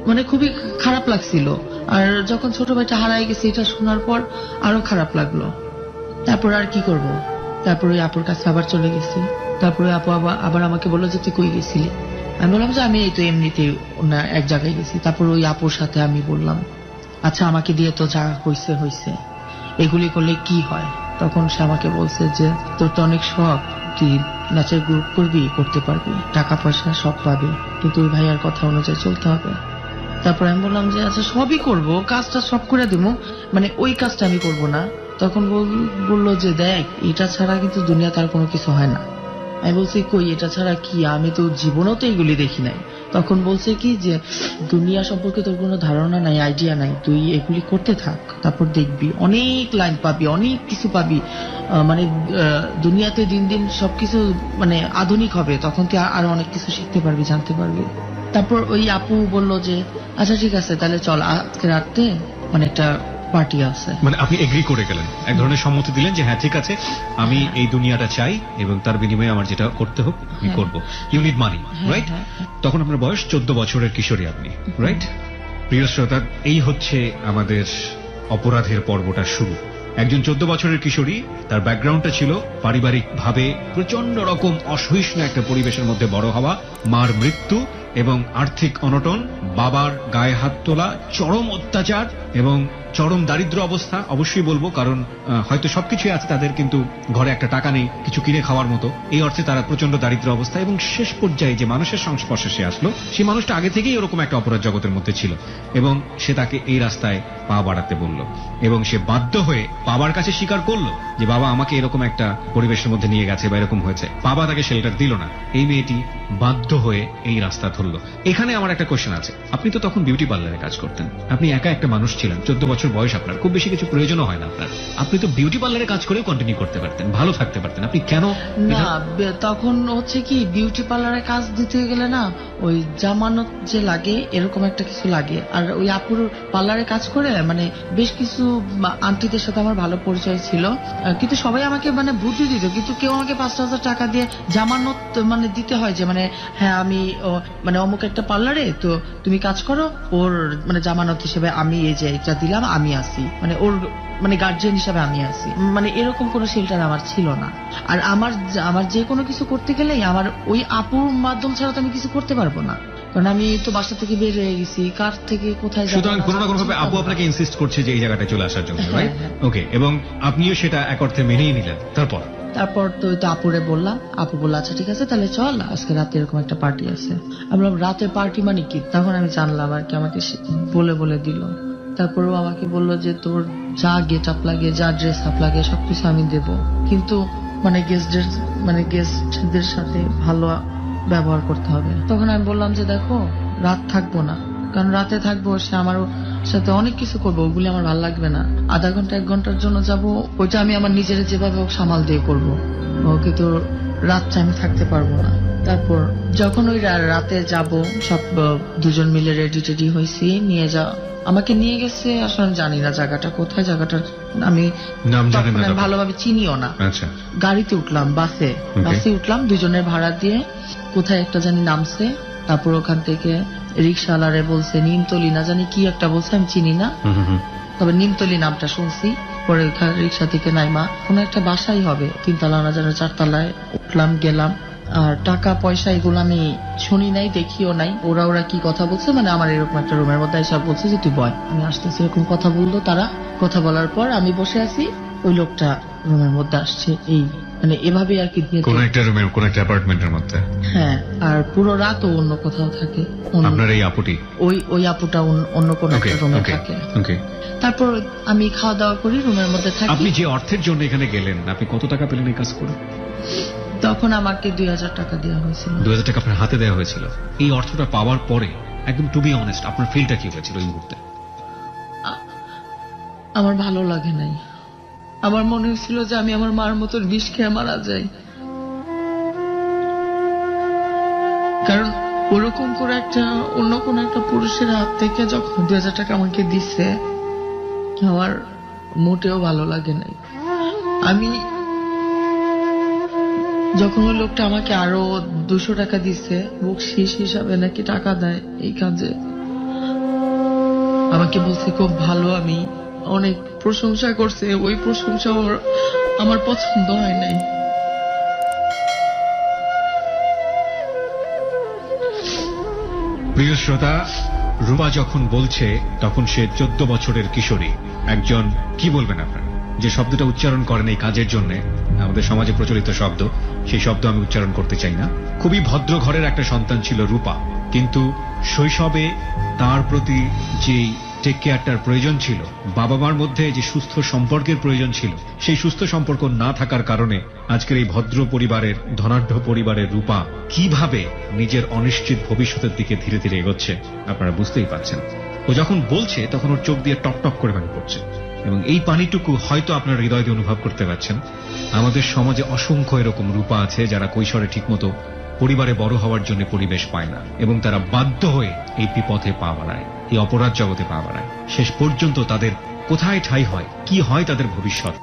মানে খুবই খারাপ লাগছিল। আর যখন ছোট ভাইটা হারাই গেছে এটা শোনার পর আরো খারাপ লাগলো। তারপর আর কি করব, তারপর ওই আপুর কাছে আবার চলে গেছি। তারপরে আপু আবার আমাকে বললো যে তুই কই গেছিলি। আমি বললাম যে আমি এই তো এমনিতে এক জায়গায় গেছি। তারপর ওই আপুর সাথে আমি বললাম আচ্ছা আমাকে দিয়ে তো যা হয়েছে এগুলি করলে কি হয়। তখন সে আমাকে বলছে যে তোর তো অনেক শখ, তুই নাচের গ্রুপ করবি, করতে পারবি, টাকা পয়সা সব পাবি, কিন্তু ওই ভাইয়ার কথা অনুযায়ী চলতে হবে। তারপর আমি বললাম যে আচ্ছা সবই করব, কাজটা সব করে দিব, মানে ওই কাজটা আমি করব না। তখন বললো যে দেখ এটা ছাড়া কিন্তু দুনিয়াতে আর কোনো কিছু হয় না। আমি বলছি কই এটা ছাড়া কি, আমি তো জীবনেও তো এগুলি দেখি নাই। তখন বলছে কি যে দুনিয়া সম্পর্কে তোর কোনো ধারণা নাই, আইডিয়া নাই, তুই এগুলি করতে থাক, তারপর দেখবি অনেক লাইন পাবি, অনেক কিছু পাবি। মানে দুনিয়াতে দিন দিন সবকিছু মানে আধুনিক হবে, তখন তুই আরো অনেক কিছু শিখতে পারবি, জানতে পারবি। তারপর ওই আপু বলল যে আচ্ছা ঠিক আছে তাহলে চল আজকে রাতে মানে একটা পার্টি আছে। মানে আপনি এগ্রি করে গেলেন, এক ধরনের সম্মতি দিলেন যে হ্যাঁ ঠিক আছে, আমি এই দুনিয়াটা চাই এবং তার বিনিময়ে আমার যেটা করতে হোক আমি হ্যাঁ। করব। You need money, right? হ্যাঁ, হ্যাঁ। তখন আপনার বয়স 14 বছরের কিশোরী আপনি, রাইট? প্রিয় শ্রোতা, এই হচ্ছে আমাদের অপরাধের পর্বটা শুরু। একজন 14 বছরের কিশোরী, তার ব্যাকগ্রাউন্ডটা ছিল পারিবারিক ভাবে প্রচন্ড রকম অসহিষ্ণু একটা পরিবেশের মধ্যে বড় হওয়া, মার মৃত্যু এবং আর্থিক অনটন, বাবার গায়ে হাত তোলা, চরম অত্যাচার এবং চরম দারিদ্র অবস্থা। অবশ্যই বলবো, কারণ হয়তো সবকিছুই আছে তাদের, কিন্তু ঘরে একটা টাকা নেই কিছু কিনে খাওয়ার মতো। এই অর্থে তারা প্রচন্ড দারিদ্র অবস্থা, এবং শেষ পর্যায়ে যে মানুষের সংস্পর্শে সে আসলো, সেই মানুষটা আগে থেকেই এরকম একটা অপরাধ জগতের মধ্যে ছিল, এবং সে তাকে এই রাস্তায় পা বাড়াতে বলল, এবং সে বাধ্য হয়ে বাবার কাছে স্বীকার করলো যে বাবা আমাকে এরকম একটা পরিবেশের মধ্যে নিয়ে গেছে বা এরকম হয়েছে। বাবা তাকে শেল্টার দিল না, এই মেয়েটি বাধ্য হয়ে এই রাস্তা ধরলো। এখানে আমার একটা কোশ্চেন আছে, আপনি তো তখন বিউটি পার্লারে কাজ করতেন, আপনি একা একটা মানুষ ছিলেন, 14 বছর বয়স আপনার, খুব বেশি কিছু প্রয়োজনও হয় না আপনার, আপনি তো বিউটি পার্লারে কাজ করেও কন্টিনিউ করতে পারতেন, ভালো থাকতে পারতেন, আপনি কেন? না, তখন হচ্ছে কি, বিউটি পার্লারে কাজ দিতে গেলে না ওই জামানত যে লাগে এরকম একটা কিছু লাগে। আর ওই আপুর পার্লারে কাজ করে মানে বেশ কিছু আন্টিদের সাথে আমার ভালো পরিচয় ছিল, কিন্তু সবাই আমাকে মানে বুদ্ধি দিত, কিন্তু কেউ আমাকে 5,000 টাকা দিয়ে জামানত মানে দিতে হয় যে মানে হ্যাঁ আমি মানে অমুক একটা পার্লারে তো তুমি কাজ করো, ওর মানে জামানত হিসেবে আমি এই যে এটা দিলাম, আমি আসি, মানে ওর মানে গার্জিয়ান হিসাবে আমি আছি। মানে এরকম কোনো শেল্টার আমার ছিল না। আর আমার যে কোনো কিছু করতে গেলেই আমার ওই আপুর মাধ্যম ছাড়া তো আমি কিছু করতে পারবো না, কারণ আমি তো বাসা থেকে বের হয়ে গেছি, কার থেকে কোথায় যাবো। সুতরাং কোনো না কোনো ভাবে আপু আপনাকে ইনসিস্ট করছে যে এই জায়গাটায় চলে আসার জন্য, হ্যাঁ, রাইট? হ্যাঁ। ওকে, এবং আপনিও সেটা এক অর্থে মেনেই নিলেন। তারপর তো ওই তো আপুরে বললাম, আপু বললো আচ্ছা ঠিক আছে তাহলে চল, আজকে রাতে এরকম একটা পার্টি আছে। আমি বললাম রাতে পার্টি মানে কি? তখন আমি জানলাম আর কি, আমাকে বলে বলে দিল। তারপরেও আমাকে বললো যে তোর যা গেট আপ লাগে, যা ড্রেস আপ লাগে সবকিছু আমি দেব, কিন্তু মানে গেস্টদের সাথে ভালো ব্যবহার করতে হবে। তখন আমি বললাম যে দেখো, রাত থাকবো না, কারণ রাতে থাকবো সে আমার সাথে অনেক কিছু করবো, ওগুলি আমার ভালো লাগবে না। আধা ঘন্টা 1 ঘন্টার জন্য যাব, ওইটা আমি আমার নিজের যেভাবে হোক সামাল দিয়ে করবো, কিন্তু রাতটা আমি থাকতে পারবো না। তারপর যখন ওই রাতে যাব, সব দুজন মিলে রেডি টেডি হয়েছি, আমাকে নিয়ে গেছে। আসলে আমি জানি না জায়গাটা কোথায়, জায়গাটার আমি নাম জানেন তখন না আমি তখন? ভালোভাবে চিনিও না। আচ্ছা, গাড়িতে উঠলাম, বাসে উঠলাম, দুজনের ভাড়া দিয়ে, কোথায় একটা জানি নামছে। তারপর ওখান থেকে রিক্সাওয়ালারে বলছে নিমতলি না জানি কি একটা বলছে, আমি চিনি না, তবে নিমতলি নামটা শুনছি। পরে ওখানে রিক্সা থেকে নাইমা কোনো একটা বাসাই হবে, 3 তলা না জানি 4 তলায় উঠলাম, গেলাম। আর টাকা পয়সা এগুলো আমি শুনি নাই, দেখিও নাই। ওরা কি কথা বলছে, মানে আমার এরকম একটা রুমের মধ্যে এসব বলছে যে তুই বয়, আমি আসতেছি, এরকম কথা বললো তারা। কথা বলার পর আমি বসে আছি, ওই লোকটা রুমের মধ্যে আসছে, এই মানে এভাবে আর কি দিয়ে কোন একটা রুমের, কোন একটা অ্যাপার্টমেন্টের মধ্যে। হ্যাঁ, আর পুরো রাতও অন্য কোথাও থাকে। আপনার এই আপুটি? ওই আপুটা অন্য কোন একটা রুমে থাকে। ওকে। তারপর আমি খাওয়া দাওয়া করি, রুমের মধ্যে থাকি। আপনি যে অর্থের জন্য এখানে গেলেন, আপনি কত টাকা পেলেন এই কাজ করে? তখন আমাকে 2,000 টাকা দেওয়া হয়েছিল। 2,000 টাকা আপনার হাতে দেওয়া হয়েছিল। এই অর্থটা পাওয়ার পরে একদম টু বি অনেস্ট, আপনার ফিলটা কি হয়েছিল ওই মুহূর্তে? আমার ভালো লাগে নাই। আমার মনে হয়েছিল যে আমি আমার মার মতো বিষ খেয়ে মারা যাই, কারণ ওরকম করে অন্য কোন একটা পুরুষের হাত থেকে যখন 2,000 টাকা আমাকে দিচ্ছে, আমার মোটেও ভালো লাগে নাই। আমি যখন ওই লোকটা আমাকে আরো 200 টাকা দিচ্ছে, বকশিস হিসাবে নাকি টাকা দেয় এই কাজে, আমাকে বলছে খুব ভালো, আমি অনেক প্রশংসা করছে। ওই প্রশংসা আমার পছন্দ হয় নাই। প্রিয় শ্রোতা, রূপা যখন বলছে তখন সে 14 বছরের কিশোরী। একজন, কি বলবেন আপনারা, যে শব্দটা উচ্চারণ করেন এই কাজের জন্য, আমাদের সমাজে প্রচলিত শব্দ, সেই শব্দ আমি উচ্চারণ করতে চাই না। খুবই ভদ্র ঘরের একটা সন্তান ছিল রূপা, কিন্তু শৈশবে তার প্রতি যেই টেক কেয়ারটার প্রয়োজন ছিল, বাবা মার মধ্যে যে সুস্থ সম্পর্কের প্রয়োজন ছিল, সেই সুস্থ সম্পর্ক না থাকার কারণে আজকের এই ভদ্র পরিবারের, ধনাঢ্য পরিবারের রূপা কিভাবে নিজের অনিশ্চিত ভবিষ্যতের দিকে ধীরে ধীরে এগোচ্ছে আপনারা বুঝতেই পারছেন। ও যখন বলছে তখন ওর চোখ দিয়ে টপ টপ করে পানি পড়ছে, এবং এই পানিটুকু হয়তো আপনার হৃদয় দিয়ে অনুভব করতে পারছেন। আমাদের সমাজে অসংখ্য এরকম রূপা আছে যারা কৈশোরে ঠিকমতো পরিবারে বড় হওয়ার জন্য পরিবেশ পায় না, এবং তারা বাধ্য হয়ে এই বিপথে পা বাড়ায়, এই অপরাধ জগতে পা বাড়ায়। শেষ পর্যন্ত তাদের কোথায় ঠাঁই হয়, কি হয় তাদের ভবিষ্যৎ।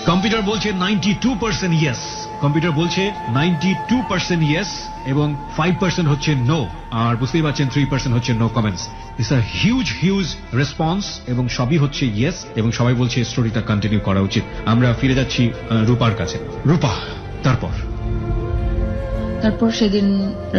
কম্পিউটার বলছে 92% ইয়েস, কম্পিউটার বলছে 92% ইয়েস এবং 5% হচ্ছে নো, আর বুঝতেই পারছেন 3% হচ্ছে no comments. It's a huge response এবং সবই হচ্ছে ইয়েস এবং সবাই বলছে স্টোরিটা কন্টিনিউ করা উচিত। আমরা ফিরে যাচ্ছি রূপার কাছে। রূপা, তারপর সেদিন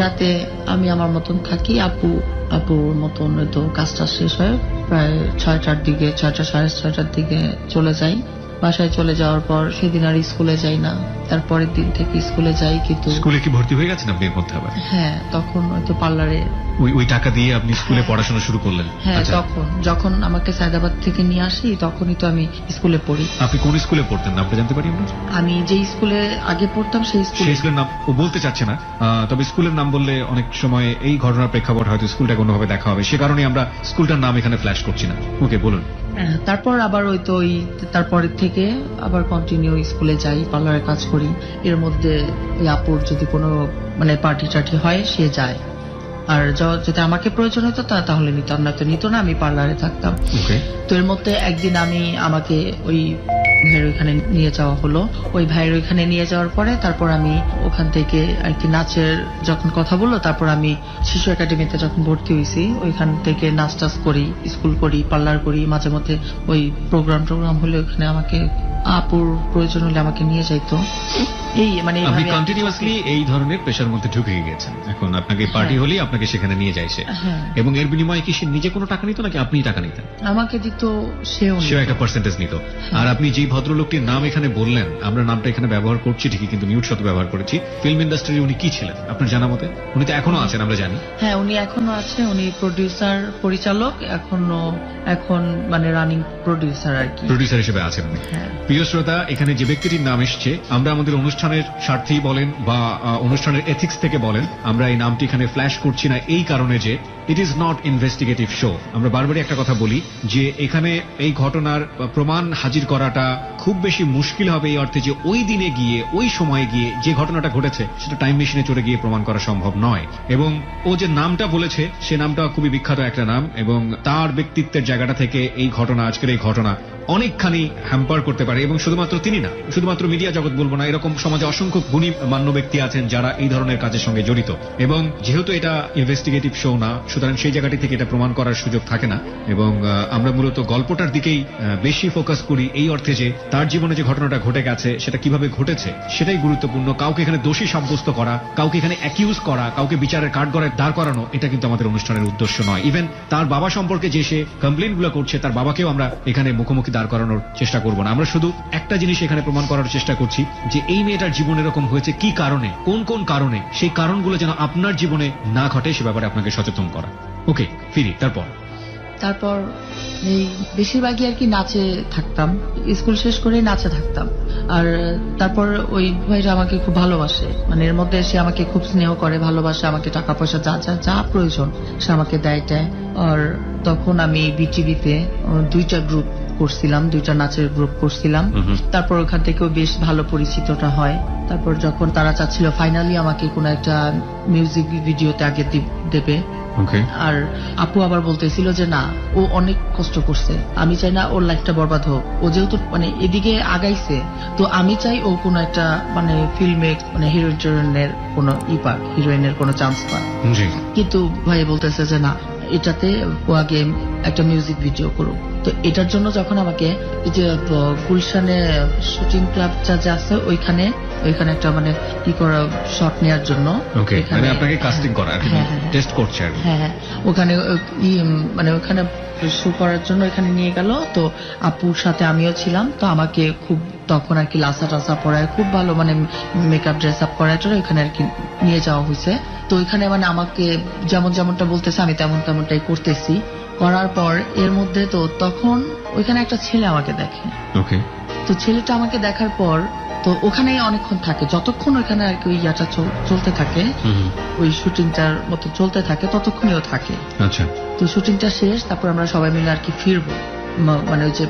রাতে আমি আমার মতন থাকি, আপুর মতন হয়তো কাজটা শেষ হয় প্রায় 6টার দিকে, 6টা সাড়ে 6টার দিকে চলে যাই। বাসায় চলে যাওয়ার পর সেদিন আর স্কুলে যাই না, তারপরের দিন থেকে স্কুলে যাই। কিন্তু স্কুলে কি ভর্তি হয়ে গেছেন আপনি এর মধ্যে আবার? হ্যাঁ, তখন হয়তো পার্লারে ওই টাকা দিয়ে আপনি স্কুলে পড়াশোনা শুরু করলেন? হ্যাঁ, আচ্ছা। তখন যখন আমাকে সায়দাবাদ থেকে নিয়ে আসি তখনই তো আমি স্কুলে পড়ি। আপনি কোন স্কুলে পড়তেন নামটা জানতে পারি আমরা? আমি যে স্কুলে আগে পড়তাম সেই স্কুলের নাম ও বলতে চাচ্ছে না, তবে স্কুলের নাম বললে অনেক সময় এই ঘটনার প্রেক্ষাপট হয়তো স্কুলটাকে অন্যভাবে দেখা হবে, সে কারণে আমরা স্কুলটার নাম এখানে ফ্ল্যাশ করছি না। ওকে, বলুন। তারপর আবার ওই তো তারপরের থেকে আবার কন্টিনিউ স্কুলে যাই, পার্লারে কাজ করি। এর মধ্যে ওই আপুর যদি কোনো মানে পার্টি টার্টি হয় সে যায়, আর যদি আমাকে প্রয়োজন হতো তাহলে নিতাম, না তো নিত না, আমি পার্লারে থাকতাম। তো এর মধ্যে একদিন আমাকে ওই ভাইয়ের ওইখানে নিয়ে যাওয়া হলো। ওই ভাইয়ের ওইখানে নিয়ে যাওয়ার পরে তারপর আমি ওখান থেকে আর কি নাচের যখন কথা বললো, তারপর আমি শিশু একাডেমিতে যখন ভর্তি হয়েছি ওইখান থেকে নাচ টাচ করি, স্কুল করি, পার্লার করি, মাঝে মধ্যে ওই প্রোগ্রাম হলে ওখানে আমাকে আপুর প্রয়োজন হলে আমাকে নিয়ে যাইতো। এই মানে আপনি কন্টিনিউয়াসলি এই ধরনের পেশার মধ্যে ঢুকে গিয়েছেন। এখন আপনাকে পার্টি হলেই আপনাকে সেখানে নিয়ে যায় সে, এবং এর বিনিময়ে কি সে নিজে কোনো টাকা নিত নাকি আপনি টাকা নিতেন? আমাকে দিত, সেও একটা পার্সেন্টেজ নিত। আর আপনি যেই ভদ্রলোকটির নাম এখানে বললেন, আমরা নামটা এখানে ব্যবহার করছি ঠিকই কিন্তু মিউট শব্দ ব্যবহার করেছি, ফিল্ম ইন্ডাস্ট্রির উনি কি ছিলেন আপনার জানা মতে? উনি তো এখনো আছেন আমরা জানি। হ্যাঁ, উনি এখনো আছে, উনি প্রোডিউসার, পরিচালক, এখন মানে রানিং প্রোডিউসার আর কি, প্রোডিউসার হিসেবে আছেন উনি। প্রিয় শ্রোতা, এখানে যে ব্যক্তিটির নাম এসছে, আমরা আমাদের অনুষ্ঠানের স্বার্থেই বলেন বা অনুষ্ঠানের এথিক্স থেকে বলেন, আমরা এই নামটি এখানে ফ্ল্যাশ করছি না এই কারণে যে it is not investigative show. আমরা বারবারই একটা কথা বলি যে এখানে এই ঘটনার প্রমাণ হাজির করাটা খুব বেশি মুশকিল হবে, এই অর্থে যে ওই দিনে গিয়ে ওই সময়ে গিয়ে যে ঘটনাটা ঘটেছে সেটা টাইম মেশিনে চড়ে গিয়ে প্রমাণ করা সম্ভব নয়। এবং ও যে নামটা বলেছে সে নামটা খুবই বিখ্যাত একটা নাম, এবং তার ব্যক্তিত্বের জায়গাটা থেকে এই ঘটনা, আজকের এই ঘটনা অনেকখানি হ্যাম্পার করতে পারে। এবং শুধুমাত্র তিনি না, শুধুমাত্র মিডিয়া জগৎ বলবো না, এরকম সমাজে অসংখ্য গুণী মান্য ব্যক্তি আছেন যারা এই ধরনের কাজের সঙ্গে জড়িত। এবং যেহেতু এটা ইনভেস্টিগেটিভ শো না, সুতরাং সেই জায়গাটি থেকে এটা প্রমাণ করার সুযোগ থাকে না। এবং আমরা মূলত গল্পটার দিকেই বেশি ফোকাস করি, এই অর্থে যে তার জীবনে যে ঘটনাটা ঘটে গেছে সেটা কিভাবে ঘটেছে সেটাই গুরুত্বপূর্ণ। কাউকে এখানে দোষী সাব্যস্ত করা, কাউকে এখানে অ্যাকিউজ করা, কাউকে বিচারের কাঠগড়ায় দাঁড় করানো, এটা কিন্তু আমাদের অনুষ্ঠানের উদ্দেশ্য নয়। ইভেন তার বাবা সম্পর্কে যে সে কমপ্লেইন গুলো করছে, তার বাবাকেও আমরা এখানে মুখোমুখি দাঁড় করানোর চেষ্টা করব না। আমরা শুধু একটা জিনিস এখানে প্রমাণ করার চেষ্টা করছি যে এই মেয়েটার জীবন এরকম হয়েছে কি কারণে, কোন কারণে, সেই কারণগুলো যেন আপনার জীবনে না ঘটে সে ব্যাপারে আপনাকে সচেতন করা। ওকে, ফিরি। তারপর এই বেশিরভাগই আর কি নাচে থাকতাম, স্কুল শেষ করে নাচে থাকতাম। আর তারপর ওই ভাইরা আমাকে খুব ভালোবাসে, মানে এর মধ্যে সে আমাকে খুব স্নেহ করে, ভালোবাসে, আমাকে টাকা পয়সা যা প্রয়োজন সে আমাকে দেয়। আর তখন আমি বিটিভিতে 2টা গ্রুপ করছিলাম, 2টা নাচের গ্রুপ করছিলাম। তারপর ওখান থেকেও বেশ ভালো পরিচিতটা হয়। তারপর যখন তারা চাচ্ছিল ফাইনালি আমাকে কোনো একটা মিউজিক ভিডিওতে আগে দেবে, আর আপু আবার বলতেছিল যে না, ও অনেক কষ্ট করছে, আমি চাই না ওর লাইফটা বরবাদ হোক, ও যেহেতু মানে এদিকে আগাইছে, তো আমি চাই ও কোনো একটা মানে ফিল্মে মানে হিরোইনের কোনো হিরোইনের কোনো চান্স পায়। কিন্তু ভাই বলতেছে যে না, এটাতে ও আগে একটা মিউজিক ভিডিও করুক। তো এটার জন্য যখন আমাকে এই যে গুলশানে শুটিং ক্লাবটা যে আছে ওইখানে একটা মানে কি করা শট নেওয়ার জন্য আপনাকে কাস্টিং করা, টেস্ট করছে আর হ্যাঁ, ওখানে মানে ওখানে শো করার জন্য এখানে নিয়ে গেল। তো আপুর সাথে আমিও ছিলাম। তো আমাকে খুব তখন আর কি লাসা টাসা পরায়, খুব ভালো মানে মেকআপ ড্রেস আপ করার জন্য ওইখানে আর কি নিয়ে যাওয়া হয়েছে। তো ওইখানে মানে আমাকে যেমনটা বলতেছে আমি তেমনটাই করতেছি। করার পর এর মধ্যে তো তখন ওইখানে একটা ছেলে আমাকে দেখে। তো ছেলেটা আমাকে দেখার পর তো ওখানে অনেকক্ষণ থাকে, যতক্ষণ ওইখানে আর কি ওই ইয়াটা চলতে থাকে, ওই শুটিংটার মতো চলতে থাকে ততক্ষণেও থাকে। আচ্ছা। তো শুটিংটা শেষ, তারপর আমরা সবাই মিলে আর কি ফিরবো। মানে ওই যে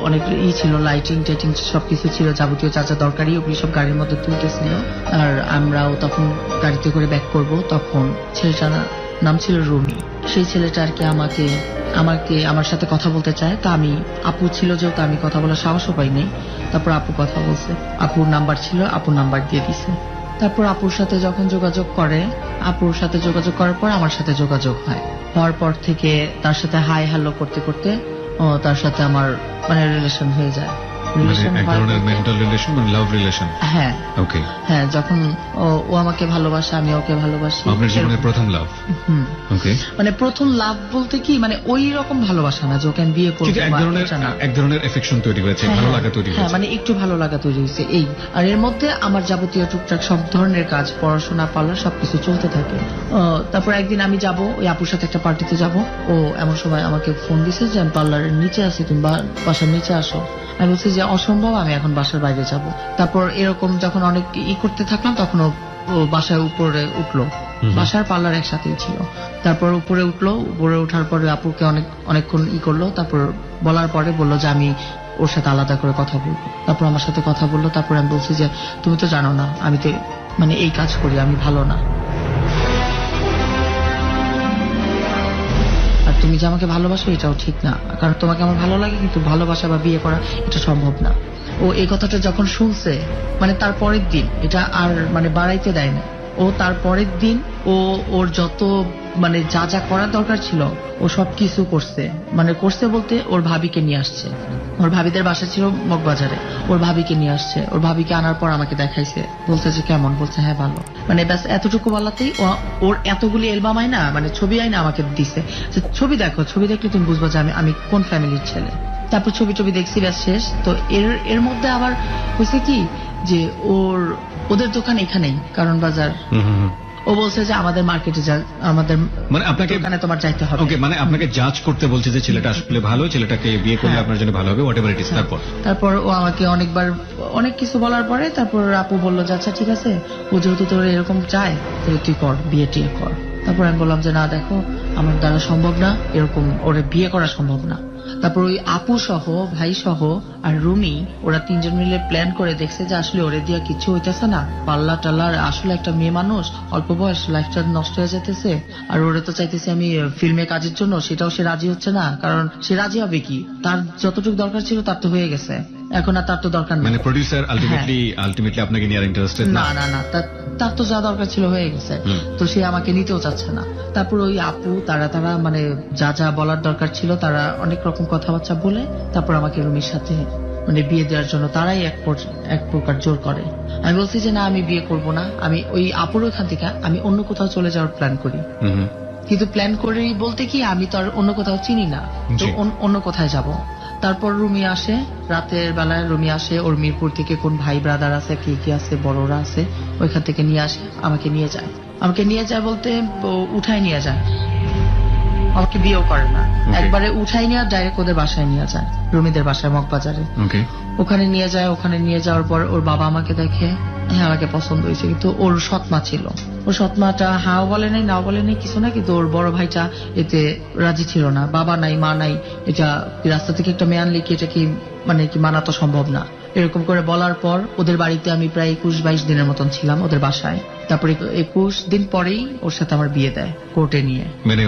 অনেক ছিল, লাইটিং টাইটিং সবকিছু ছিল, যাবতীয় যা যা দরকারি ওগুলি সব গাড়ির মধ্যে তুলতেছিল। আর আমরাও তখন গাড়িতে করে ব্যাক করব, তখন ছেলেটা নাম ছিল রুমি। সেই ছেলেটা আর কি আমাকে আমাকে আমার সাথে কথা বলতে চায়। তা আমি, আপু ছিল যেহেতু আমি কথা বলার সাহসও পাইনি। তারপর আপু কথা বলছে, আপুর নাম্বার ছিল, আপুর নাম্বার দিয়ে দিছে। তারপর আপুর সাথে যখন যোগাযোগ করে, আপুর সাথে যোগাযোগ করার পর আমার সাথে যোগাযোগ হয়। হওয়ার পর থেকে তার সাথে হাই হ্যালো করতে করতে তার সাথে আমার মানে রিলেশন হয়ে যায়। মানে রিলেশন এক ধরনের মেন্টাল রিলেশন, মানে লাভ রিলেশন। হ্যাঁ ওকে, হ্যাঁ, যখন ও আমাকে ভালোবাসে, আমি ওকে ভালোবাসি। আপনার জীবনের প্রথম লাভ। হুম। ওকে, মানে প্রথম লাভ বলতে কি, মানে ওই রকম ভালোবাসা না যে ওকে আমি বিয়ে করবো কিন্তু বা এটা না। এক ধরনের এফেকশন তৈরি হয়েছে, হ্যাঁ, ভালো হ্যাঁ, লাগা তৈরি হ্যাঁ, হয়েছে। মানে একটু ভালো লাগা তৈরি হয়েছে এই। আর এর মধ্যে আমার যাবতীয় টুকটাক সব ধরনের কাজ, পড়াশোনা, পার্লার সবকিছু চলতে থাকে। তারপর একদিন আমি যাব ওই আপুর সাথে একটা পার্টিতে যাব। ও এমন সময় আমাকে ফোন দিছে যে আমি পার্লারের নিচে আছি, তুমি বাসার নিচে আসো। আমি বলছি যে অসম্ভব, আমি এখন বাসার বাইরে যাব। তারপর এরকম যখন অনেক করতে থাকলাম, তখন ও বাসায় উপরে উঠলো। বাসার পার্লার একসাথেই ছিল। তারপর উপরে উঠলো, উপরে ওঠার পরে আপুকে অনেকক্ষণ করলো। তারপর বলার পরে বললো যে আমি ওর সাথে আলাদা করে কথা বলবো। তারপর আমার সাথে কথা বললো। তারপর আমি বলছি যে তুমি তো জানো না আমি তো মানে এই কাজ করি, আমি ভালো না। আর তুমি যে আমাকে ভালোবাসো এটাও ঠিক না, কারণ তোমাকে আমার ভালো লাগে, কিন্তু ভালোবাসা বা বিয়ে করা এটা সম্ভব না। ও এই কথাটা যখন শুনছে, মানে তার পরের দিন এটা আর মানে বাড়াইতে দেয় না। ও তার পরের দিন ওর যত মানে যা যা করার দরকার ছিল ও সব কিছু করছে। মানে করছে বলতে ওর ভাবিকে নিয়ে আসছে। ওর ভাবিদের বাসা ছিল মগবাজারে। ওর ভাবিকে নিয়ে আসছে। ওর ভাবিকে আনার পর আমাকে দেখাইছে, বলছে যে কেমন, বলছে হ্যাঁ ভালো। মানে ব্যাস এতটুকু বলাতেই ওর এতগুলি অ্যালবাম আয় না, মানে ছবি আয় না আমাকে দিছে যে ছবি দেখো, ছবি দেখলে তুমি বুঝবো যে আমি কোন ফ্যামিলির ছেলে। তারপর ছবি দেখছি, ব্যাস শেষ। তো এর মধ্যে আবার হয়েছে কি যে ওদের দোকান এখানেই, কারণ বাজার। ও বলছে যে আমাদের মার্কেটে আমাদের মানে আপনাকে দোকানে তোমার যাইতে হবে। ওকে, মানে আপনাকে জাজ করতে বলছে যে ছেলেটা আসলে ভালো, ছেলেটাকে বিয়ে করলে হ্যাঁ। আপনার জন্য ভালো হবে, হোয়াটএভার ইট ইজ। তারপর ও আমাকে অনেকবার অনেক কিছু বলার পরে তারপর আপু বললো যে আচ্ছা ঠিক আছে, ও যেহেতু তোর এরকম চায় তাহলে তুই কর, বিয়ে টিয়ে কর। তারপর আমি বললাম যে না দেখো, আমার দ্বারা সম্ভব না, এরকম ওরে বিয়ে করা সম্ভব না। তারপর ওই আপু সহ, ভাই সহ আর রুমি, ওরা তিনজন মিলে প্ল্যান করে দেখছে যে আসলে ওরে দিয়া কিছু হইতেছে না, পাল্লা টাল্লার, আসলে একটা মেয়ে মানুষ, অল্প বয়স, লাইফটা নষ্ট হয়ে যেতেছে। আর ওরে তো চাইতেছে আমি ফিল্মে কাজের জন্য, সেটাও সে রাজি হচ্ছে না। কারণ সে রাজি হবে কি, তার যতটুকু দরকার ছিল তার তো হয়ে গেছে, এখন আর তার তো দরকার নেই। মানে প্রোডিউসার আলটিমেটলি আপনাকে নিয়ে ইন্টারেস্টেড না না না, তার তো যা দরকার ছিল হয়ে গেছে। তো সে আমাকে নিতেও চাচ্ছে না। তারপর ওই আপু তারা মানে যা যা বলার দরকার ছিল তারা অনেক রকম কথাবার্তা বলে তারপর আমাকে রুমির সাথে মানে বিয়ে দেওয়ার জন্য তারাই এক প্রকার জোর করে। আমি বলছি যে না, আমি বিয়ে করব না। আমি ওই আপুর ওখান থেকে আমি অন্য কোথাও চলে যাওয়ার প্ল্যান করি। কিন্তু প্ল্যান করি বলতে কি, আমি তো আর অন্য কোথাও চিনি না, তো অন্য কোথায় যাব। তারপর রুমি আসে, রাতের বেলায় রুমি আসে, ওর মিরপুর থেকে কোন ভাই ব্রাদার আছে, কি আছে, বড়রা আছে, ওইখান থেকে নিয়ে আসে, আমাকে নিয়ে যায়। বলতে উঠাই নিয়ে যায়, আমাকে বিয়েও করে না, একবারে উঠাই নিয়ে ডাইরেক্ট ওদের বাসায় নিয়ে যায়, রুমিদের বাসায় মগবাজারে। ওখানে নিয়ে যাওয়ার পর ওর বাবা আমাকে দেখে, হ্যাঁ আমাকে পছন্দ হয়েছে, কিন্তু ওর সৎমা ছিল। ওর সৎমাটা হাও বলে নাই, নাও বলে নাই, কিছু না, কিন্তু ওর বড় ভাইটা এতে রাজি ছিল না। বাবা নাই, মা নাই, এটা রাস্তা থেকে একটা মেয়ে আনলে কি এটা কি মানে কি মানা তো সম্ভব না। এরকম করে বলার পর ওদের বাড়িতে আমি প্রায় 21-22 দিনের মতন ছিলাম ওদের বাসায়। তারপরে 21 দিন পরেই ওর সাথে আমার বিয়ে দেয় কোর্টে নিয়ে। মানে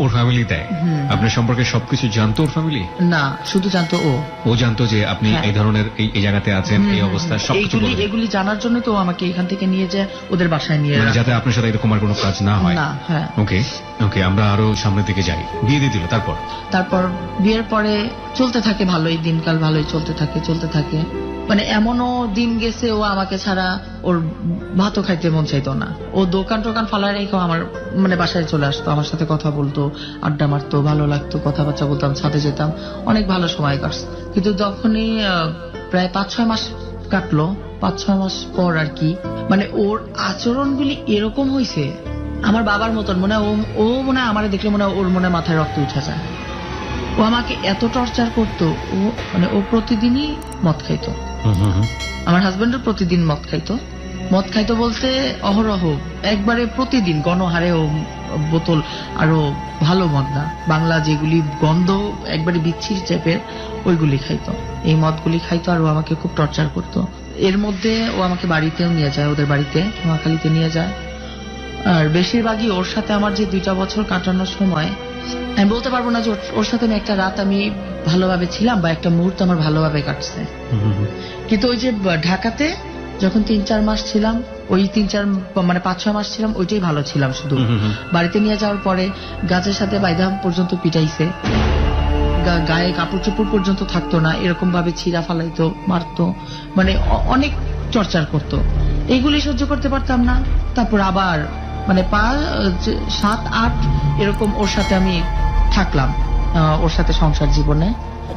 ওর ফ্যামিলি দেয় আপনার সম্পর্কে সবকিছু জানতো? ওর ফ্যামিলি না, শুধু জানতো ও জানতো যে আপনি এই ধরনের এই জায়গাতে আছেন, এই অবস্থা, সবকিছু এগুলি জানার জন্য তো আমাকে এখান থেকে নিয়ে যায় ওদের বাসায় নিয়ে, মানে যাতে আপনার সাথে এরকম আর কোনো কাজ না হয়। না, হ্যাঁ। ওকে, আমরা আরো সামনের দিকে যাই। বিয়ে দিয়ে দিল, তারপর বিয়ের পরে চলতে থাকে ভালোই, দিনকাল ভালোই চলতে থাকে। মানে এমনও দিন গেছে ও আমাকে ছাড়া ওর ভাতও খাইতে মন চাইতো না। ও দোকান টোকান ফালায় রেখে আমার মানে বাসায় চলে আসতো, আমার সাথে কথা বলতো, আড্ডা মারতো, ভালো লাগতো, কথাবার্তা বলতাম, ছাদে যেতাম, অনেক ভালো সময় কাটছে। কিন্তু যখনই প্রায় 5-6 মাস কাটলো, 5-6 মাস পর আর কি, মানে ওর আচরণগুলি এরকম হয়েছে আমার বাবার মতন। মনে হয় ও মনে হয় আমার দেখলে মনে হয় ওর মনে মাথায় রক্ত উঠে যায়। ও আমাকে এত টর্চার করতো, ও প্রতিদিনই মদ খাইতো। আমার হাজবেন্ডও প্রতিদিন মদ খাইতো বলতে অহরহ, একবারে প্রতিদিন গণহারে ও বোতল, আরো ভালো মদ না, বাংলা যেগুলি গন্ধ একবারে বিচ্ছির টাইপের, ওইগুলি খাইতো, এই মদগুলি খাইতো। আর ও আমাকে খুব টর্চার করতো। এর মধ্যে ও আমাকে বাড়িতেও নিয়ে যায়, ওদের বাড়িতে নোয়াখালীতে নিয়ে যায়। আর বেশিরভাগই ওর সাথে আমার যে 2টা বছর কাটানোর সময় আমি বলতে পারবো না যে ওর সাথে আমি একটা রাত আমি ভালোভাবে ছিলাম বা একটা মুহূর্ত আমার ভালোভাবে কাটছে। কিন্তু ওই যে ঢাকাতে যখন 3-4 মাস ছিলাম, ওই 3-4 মানে 5-6 মাস ছিলাম, ওইটাই ভালো ছিলাম শুধু। বাড়িতে নিয়ে যাওয়ার পরে গাছের সাথে বাইদা পর্যন্ত পিটাইছে, গায়ে কাপড় চোপড় পর্যন্ত থাকতো না, এরকম ভাবে ছিঁড়া ফালাইতো, মারতো, মানে অনেক টর্চার করতো। এইগুলি সহ্য করতে পারতাম না। তারপর আবার মানে 7-8 এরকম ওর সাথে আমি থাকলাম, ওর সাথে সংসার জীবনে।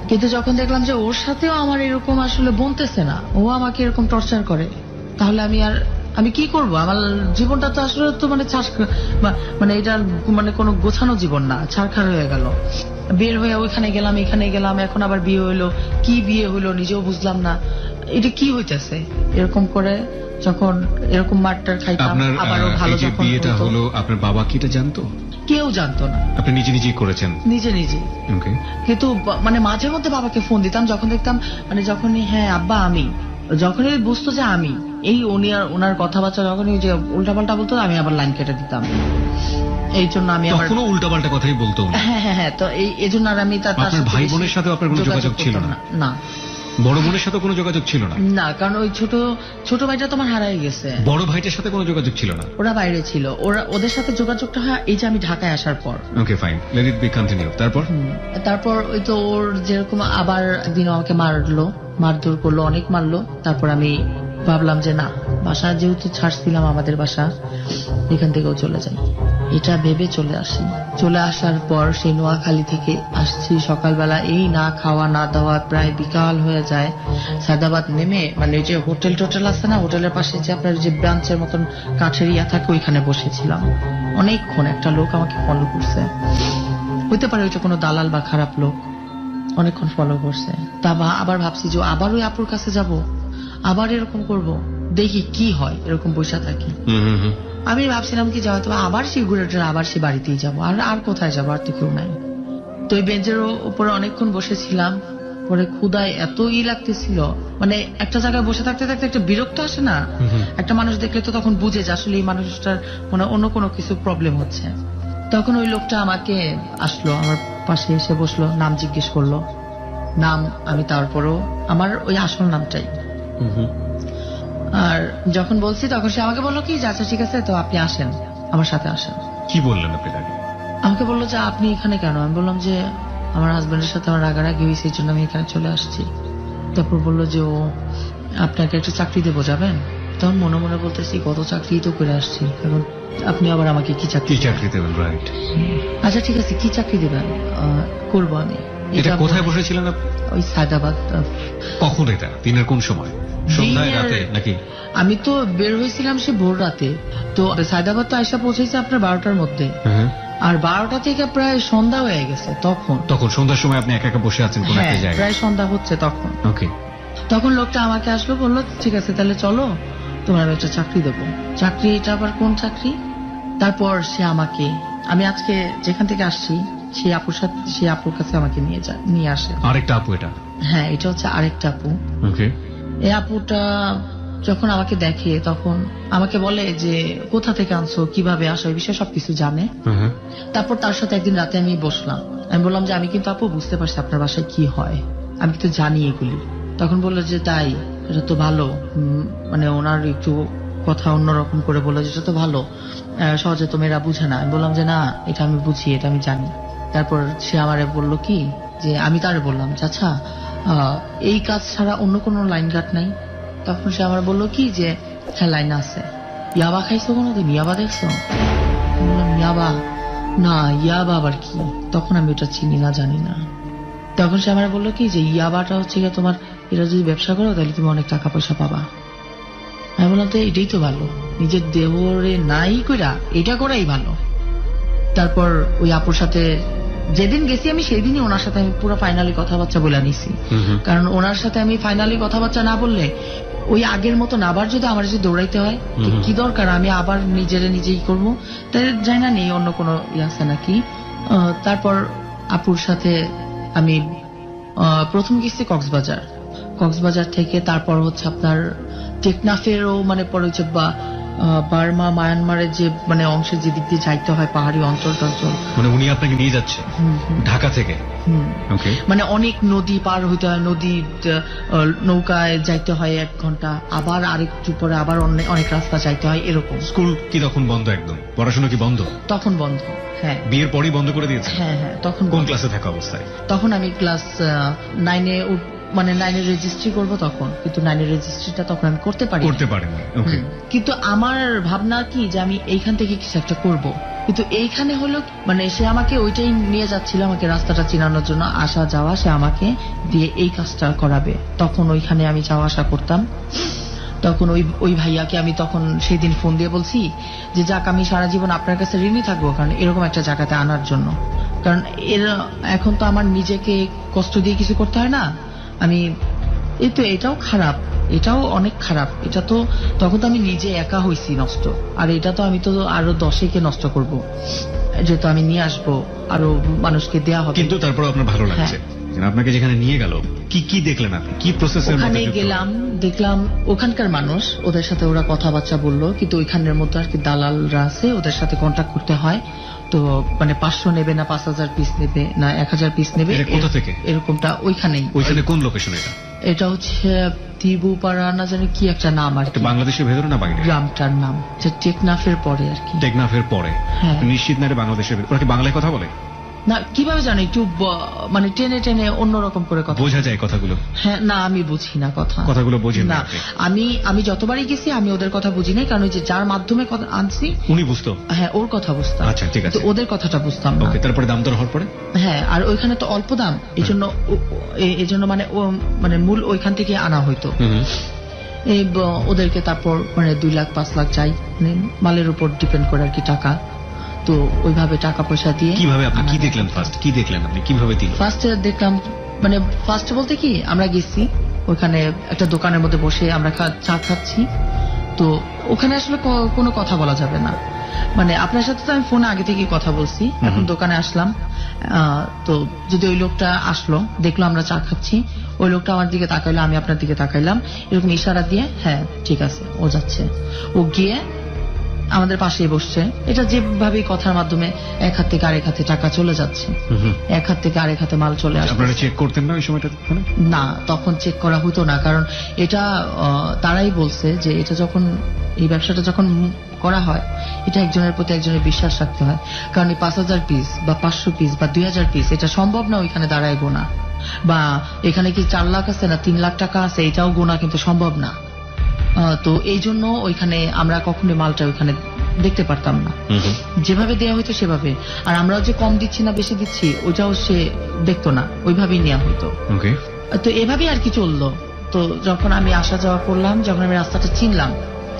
কিন্তু যখন দেখলাম যে ওর সাথেও আমার এরকম আসলে বনতেছে না, ও আমাকে এরকম টর্চার করে, তাহলে আমি কি করব? আমার জীবনটা তো আসলে তো মানে মানে এটা মানে কোনো গোছানো জীবন না, ছাড়খাড় হয়ে গেল। বের হয়ে ওইখানে গেলাম, এখানে গেলাম, এখন আবার বিয়ে হইলো, কি বিয়ে হইলো নিজেও বুঝলাম না, এটা কি হইতেছে। এরকম করে যখন এরকম মারটার খাইতাম, আপনার আবারও ভালো এই যে যখন বিয়েটা হতো, হলো, আপনার বাবা কি এটা জানতো? কেউ জানতো না, আপনি নিজে নিজেই করেছেন? নিজে নিজে। ওকে। কিন্তু মানে মাঝে মধ্যে বাবাকে ফোন দিতাম যখন দেখতাম, মানে যখনই হ্যাঁ আব্বা আমি, যখনই বুঝতো যে আমি, এই উনি আর ওনার কথাবার্তা যখনই যে উল্টাপাল্টা বলতো, আমি আবার লাইন কেটে দিতাম। এই জন্য আমি আবার তখনও উল্টাপাল্টা কথাই বলতো উনি? হ্যাঁ, তো এই জন্য আর আমি তার আপনার সাথে ভাই বেশি বোনের সাথেও আপনার কোনো যোগাযোগ ছিল করতাম না? না। বড় বোনের সাথে কোনো যোগাযোগ ছিল না? না, কারণ ওই ছোট ভাইটা তোমার হারাই গেছে। বড় ভাইটার সাথে কোনো যোগাযোগ ছিল না? ওরা বাইরে ছিল, ওদের সাথে যোগাযোগটা হয় এই যে আমি ঢাকায় আসার পর। Okay fine, let it be continue. তারপর? তারপর ওই তো ওর যেরকম আবার একদিন আমাকে মারধর করলো, অনেক মারলো। তারপর আমি ভাবলাম যে না, বাসা যেহেতু ছাড়ছিলাম, আমাদের বাসা, এখান থেকেও চলে যাই, এটা ভেবে চলে আসার পর সেই নোয়াখালী থেকে আসছি সকালবেলা, এই না খাওয়া না দাওয়া, প্রায় বিকাল হয়ে যায়। সায়দাবাদ নেমে মানে ওই যে হোটেল আছে না, হোটেলের পাশে যে আপনার যে ব্রাঞ্চের মতন কাঠের ইয়া থাকে, ওইখানে বসেছিলাম অনেকক্ষণ। একটা লোক আমাকে ফলো করছে, হইতে পারে ওইটা কোনো দালাল বা খারাপ লোক, অনেকক্ষণ ফলো করছে। তা আবার ভাবছি যে আবার ওই আপুর কাছে যাব, আবার এরকম করব, দেখি কি হয়, এরকম বসে থাকি। আমি ভাবছিলাম কি হয়তো আবার সেই ঘুরে আবার সে বাড়িতেই যাবো, আর কোথায় যাবো, আর তো কেউ নাই। তো ওই বেঞ্চের উপরে অনেকক্ষণ বসেছিলাম, পরে ক্ষুধায় এত লাগতেছিল, মানে একটা জায়গায় বসে থাকতে থাকতে একটা বিরক্ত আসে না, একটা মানুষ দেখলে তো তখন বুঝে যে আসলে এই মানুষটার মানে অন্য কোনো কিছু প্রবলেম হচ্ছে। তখন ওই লোকটা আমাকে আসলো, আমার পাশে এসে বসলো, নাম জিজ্ঞেস করলো, নাম আমি তারপরও আমার ওই আসল নামটাই। আর যখন বলছি তখন সে আমাকে বললো কি যে আচ্ছা ঠিক আছে, তো আপনি আসেন, আমার সাথে আসেন। কি বললেন আপনি তাকে? আমাকে বললো যে আপনি এখানে কেন? আমি বললাম যে আমার হাজবেন্ডের সাথে আমার রাগারাগি হয়েছে, এই জন্য আমি এখানে চলে আসছি। তারপর বললো যে ও আপনাকে একটা চাকরি দেবো, যাবেন? তখন মনে মনে বলতেছি কত চাকরি তো করে আসছি, এখন আপনি আবার আমাকে কি চাকরি দেবেন? রাইট। আচ্ছা ঠিক আছে, কি চাকরি দেবেন? করবো আমি। এটা কোথায় বসেছিলেন আপনি? ওই সায়দাবাদ। কখন এটা? দিনের কোন সময়? সন্ধ্যায়, রাতে নাকি? আমি তো বের হয়েছিলাম সে ভোর রাতে, তো সায়দাবাদ তো আয়সা পৌঁছেছে আপনার 12টার মধ্যে, আর 12টা থেকে প্রায় সন্ধ্যা হয়ে গেছে। তখন সন্ধ্যার সময় আপনি একা একা বসে আছেন কোন একটা জায়গায়? প্রায় সন্ধ্যা হচ্ছে তখন। ওকে। তখন লোকটা আমাকে আসলো, বললো ঠিক আছে তাহলে চলো, তোমার আমি একটা চাকরি দেবো। চাকরি? এটা আবার কোন চাকরি? তারপর সে আমাকে, আমি আজকে যেখান থেকে আসছি সেই আপুর কাছে আমাকে নিয়ে আসে। আরেকটা আপু এটা? হ্যাঁ, এটা হচ্ছে আরেকটা আপু। ওকে। এই আপুটা যখন আমাকে দেখে তখন আমাকে বলে যে কোথা থেকে আনছো, কিভাবে আসো, এই বিষয়ে সবকিছু জানে। তারপর তার সাথে একদিন রাতে আমি বসলাম, আমি বললাম যে আমি কিন্তু আপু বুঝতে পারছি আপনার বাসায় কি হয়, আমি কিন্তু জানি এগুলি। তখন বললো যে তাই, এটা তো ভালো, মানে ওনার একটু কথা অন্যরকম করে বললো যে এটা তো ভালো, সহজে তো মেয়েরা বুঝে না। আমি বললাম যে না, এটা আমি বুঝি, এটা আমি জানি। তারপর সে আমারে বললো কি যে, আমি তারে বললাম আচ্ছা এই কাজ ছাড়া অন্য কোনো লাইন ঘাট নাই? তখন সে আমার বললো কি যে হ্যাঁ লাইন আছে। ইয়াবা খাইছো কোনোদিন? ইয়াবা দেখছো? বললাম ইয়াবা না, ইয়াবা আবার কি? তখন আমি এটা চিনি না, জানি না। তখন সে আমার বললো কি যে ইয়াবাটা হচ্ছে গিয়ে তোমার, এটা যদি ব্যবসা করো তাহলে তুমি অনেক টাকা পয়সা পাবা। আমি বললাম তো এটাই তো ভালো, নিজের দেহরে নাই কইরা এটা করাই ভালো। তারপর ওই আপুর সাথে যেদিন গেছি আমি সেদিনই ওনার সাথে আমি পুরো ফাইনালি কথাবার্তা বলে নিছি, কারণ ওনার সাথে আমি ফাইনালি কথাবার্তা না বললে ওই আগের মতো আবার যদি আমার যদি দৌড়াইতে হয়, কি দরকার, আমি আবার নিজেই করবো, তাই জানি না নেই অন্য কোনো আছে নাকি। তারপর আপুর সাথে আমি প্রথম গেছি কক্সবাজার থেকে, তারপর হচ্ছে আপনার টেকনাফেরও মানে পরে হচ্ছে বা বার্মা মায়ানমারের যে মানে অংশের যে দিক দিয়ে যাইতে হয় পাহাড়ি অঞ্চল টঞ্চল। মানে উনি আপনাকে নিয়ে যাচ্ছে ঢাকা থেকে? ওকে। মানে অনেক নদী পার হইতে হয়, নদী নৌকায় যাইতে হয় 1 ঘন্টা, আবার আরেকটু পরে আবার অনেক রাস্তা যাইতে হয় এরকম। স্কুল কি তখন বন্ধ একদম? পড়াশোনা কি বন্ধ? তখন বন্ধ, হ্যাঁ। বিয়ের পরই বন্ধ করে দিয়েছে? হ্যাঁ হ্যাঁ, তখন কোন বন্ধ। ক্লাসে থাকা অবস্থায়? তখন আমি ক্লাস 9-এ মানে 9-এ রেজিস্ট্রি করব তখন, কিন্তু 9-এর রেজিস্ট্রিটা তখন আমি করতে পারি। করতে পারেনি? ওকে। কিন্তু আমার ভাবনা কি যে আমি এইখান থেকে কিছু একটা করব, কিন্তু এইখানে হলো মানে সে আমাকে ওইটাই নিয়ে যাচ্ছিল, আমাকে রাস্তাটা চিনানোর জন্য, আসা যাওয়া সে আমাকে দিয়ে এই কাজটা করাবে। তখন ওইখানে আমি যাওয়া আসা করতাম। তখন ওই ভাইয়াকে আমি তখন সেই দিন ফোন দিয়ে বলছি যে যাক, আমি সারা জীবন আপনার কাছে ঋণী থাকবো, কারণ এরকম একটা জায়গাতে আনার জন্য। কারণ এখন তো আমার নিজেকে কষ্ট দিয়ে কিছু করতে হয় না। আমি এই তো, এটাও খারাপ, এটাও অনেক খারাপ। এটা তো তখন তো আমি নিজে একা হইছি নষ্ট, আর এটা তো আমি তো আরো 10-কে নষ্ট করব, যেহেতু আমি নিয়ে আসবো আরো মানুষকে দেয়া হবে। কিন্তু তারপর আপনার ভালো লাগছে? আপনাকে যেখানে নিয়ে গেল কি কি দেখলেন আপনি? কি প্রসেসের ওখানে মধ্যে গেলাম, দেখলাম ওখানকার মানুষ, ওদের সাথে ওরা কথাবার্তা বললো, কিন্তু ওইখানের মধ্যে আর কি দালালরা আছে, ওদের সাথে কন্ট্যাক্ট করতে হয়। তো মানে 500 নেবে না 5000 পিস নেবে না 1000 পিস নেবে, এটা কোথা থেকে? এরকমটা ওইখানেই। ওইখানে কোন লোকেশন এটা? এটা হচ্ছে তিবুপাড়া না জানি কি একটা নাম আর কি, বাংলাদেশের ভেতরে না বাইরে? গ্রামটার নাম যে টেকনাফের পরে আর কি। টেকনাফের পরে? হ্যাঁ। আপনি নিশ্চিত না এটা বাংলাদেশের ভেতরে? ওরা কি বাংলায় কথা বলে? না, কিভাবে জানো, একটু মানে টেনে টেনে অন্যরকম করে কথা বোঝা যায় কথাগুলো? হ্যাঁ, না আমি বুঝি না কথাগুলো বোঝেন না না। আপনি? আমি যতবারই গেছি আমি ওদের কথা বুঝি নাই, কারণ ওই যে যার মাধ্যমে কথা আনছি উনি বুঝতো? হ্যাঁ, ওর কথা বুঝতাম। আচ্ছা, ঠিক আছে। তো ওদের কথাটা বুঝতাম না। ওকে, তারপরে দাম দর হওয়ার পরে? হ্যাঁ, আর ওইখানে তো অল্প দাম, এই জন্য মানে মানে মূল ওইখান থেকে আনা হইতো। এই ওদেরকে তারপর মানে 2 লাখ 5 লাখ চাই, মানে মালের উপর ডিপেন্ড করে আর কি টাকা। তো ওইভাবে টাকা পয়সা দিয়ে কিভাবে আপনি কি দেখলেন? ফার্স্ট কি দেখলেন আপনি? কিভাবে দিল? ফার্স্টে দেখলাম, মানে ফার্স্ট বলতে কি, আমরা গেছি ওখানে একটা দোকানের মধ্যে বসে আমরা চা খাচ্ছি। তো ওখানে আসলে কোনো কথা বলা যাবে না, মানে আপনার সাথে তো আমি ফোনে আগে থেকেই কথা বলছি। এখন দোকানে আসলাম, তো যদি ওই লোকটা আসলো, দেখলো আমরা চা খাচ্ছি, ওই লোকটা আমার দিকে তাকাইলো, আমি আপনার দিকে তাকাইলাম, এরকম ইশারা দিয়ে হ্যাঁ ঠিক আছে ও যাচ্ছে। ও গিয়ে আমাদের পাশেই বসছে। এটা যেভাবে কথার মাধ্যমে এক হাত থেকে আরেক হাতে টাকা চলে যাচ্ছে, এক হাত থেকে আরেক হাতে মাল চলে আসছে। আপনারা চেক করতেন না ওই সময়টা? না, তখন চেক করা হতো না, কারণ এটা তারাই বলছে যে এটা যখন এই ব্যবসাটা যখন করা হয়, এটা একজনের প্রতি একজনের বিশ্বাস রাখতে হয়। কারণ এই 5000 পিস বা 500 পিস বা 2000 পিস এটা সম্ভব না ওইখানে দাঁড়ায় গোনা, বা এখানে কি 4 লাখ আছে না 3 লাখ টাকা আছে এটাও গোনা কিন্তু সম্ভব না। তো এই জন্য ওইখানে আমরা কখনোই মালটা ওইখানে দেখতে পারতাম না, যেভাবে দেয়া হইতো সেভাবে। আর আমরাও যে কম দিচ্ছি না বেশি দিচ্ছি ওটাও সে দেখতো না, ওইভাবেই নেওয়া হইতো। তো এভাবেই আর কি চললো। তো যখন আমি আসা যাওয়া করলাম, যখন আমি রাস্তাটা চিনলাম,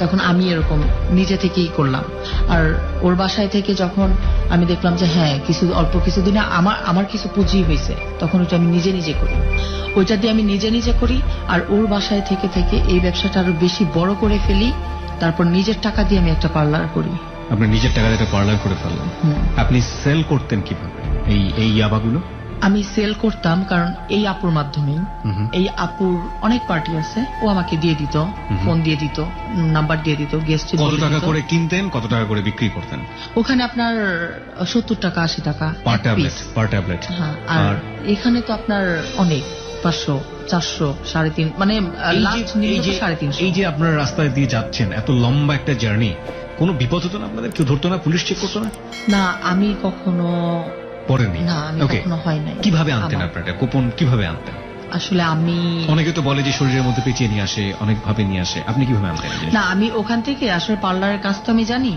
তখন আমি এরকম নিজে থেকেই করলাম। আর ওর বাসায় থেকে যখন আমি দেখলাম যে হ্যাঁ অল্প কিছুদিনে আমার কিছু পুঁজি হয়েছে, তখন ওটা আমি নিজে নিজে করি, ওইটা দিয়ে আমি নিজে নিজে করি। আর ওর বাসায় থেকে থেকে এই ব্যবসাটা আরো বেশি বড় করে ফেলি। তারপর নিজের টাকা দিয়ে আমি একটা পার্লার করি। আপনি নিজের টাকা দিয়ে একটা পার্লার করে ফেললেন? আপনি সেল করতেন কিভাবে এই ইয়াবাগুলো? আমি সেল করতাম কারণ এই আপুর মাধ্যমে, এই আপুর অনেক পার্টি আছে, ও আমাকে দিয়ে দিত, ফোন দিয়ে দিত, নাম্বার দিয়ে দিত, গেস্ট। কত টাকা করে কিনতেন, কত টাকা করে বিক্রি করতেন? ওখানে আপনার 70 টাকা 80 টাকা পার ট্যাবলেট। হ্যাঁ, আর এখানে তো আপনার অনেক 500 400 350, মানে লাস্ট নিয়ে 350। এই যে আপনারা রাস্তায় দিয়ে যাচ্ছেন, এত লম্বা একটা জার্নি, কোনো বিপদ হতো না আপনাদের? কেউ ধরতো না? পুলিশ চেক করতো না? না, আমি কখনো পড়েনি? না, আমি কখনো হয় নাই। কিভাবে আনতেন আপনারা কুপন? কিভাবে আনতেন? আসলে আমি, অনেকে তো বলে যে শরীরের মধ্যে পেঁচিয়ে নিয়ে আসে, অনেক ভাবে নিয়ে আসে, আপনি কিভাবে আনতেন? না, আমি ওখান থেকে আসলে পার্লারের কাজ তো আমি জানি।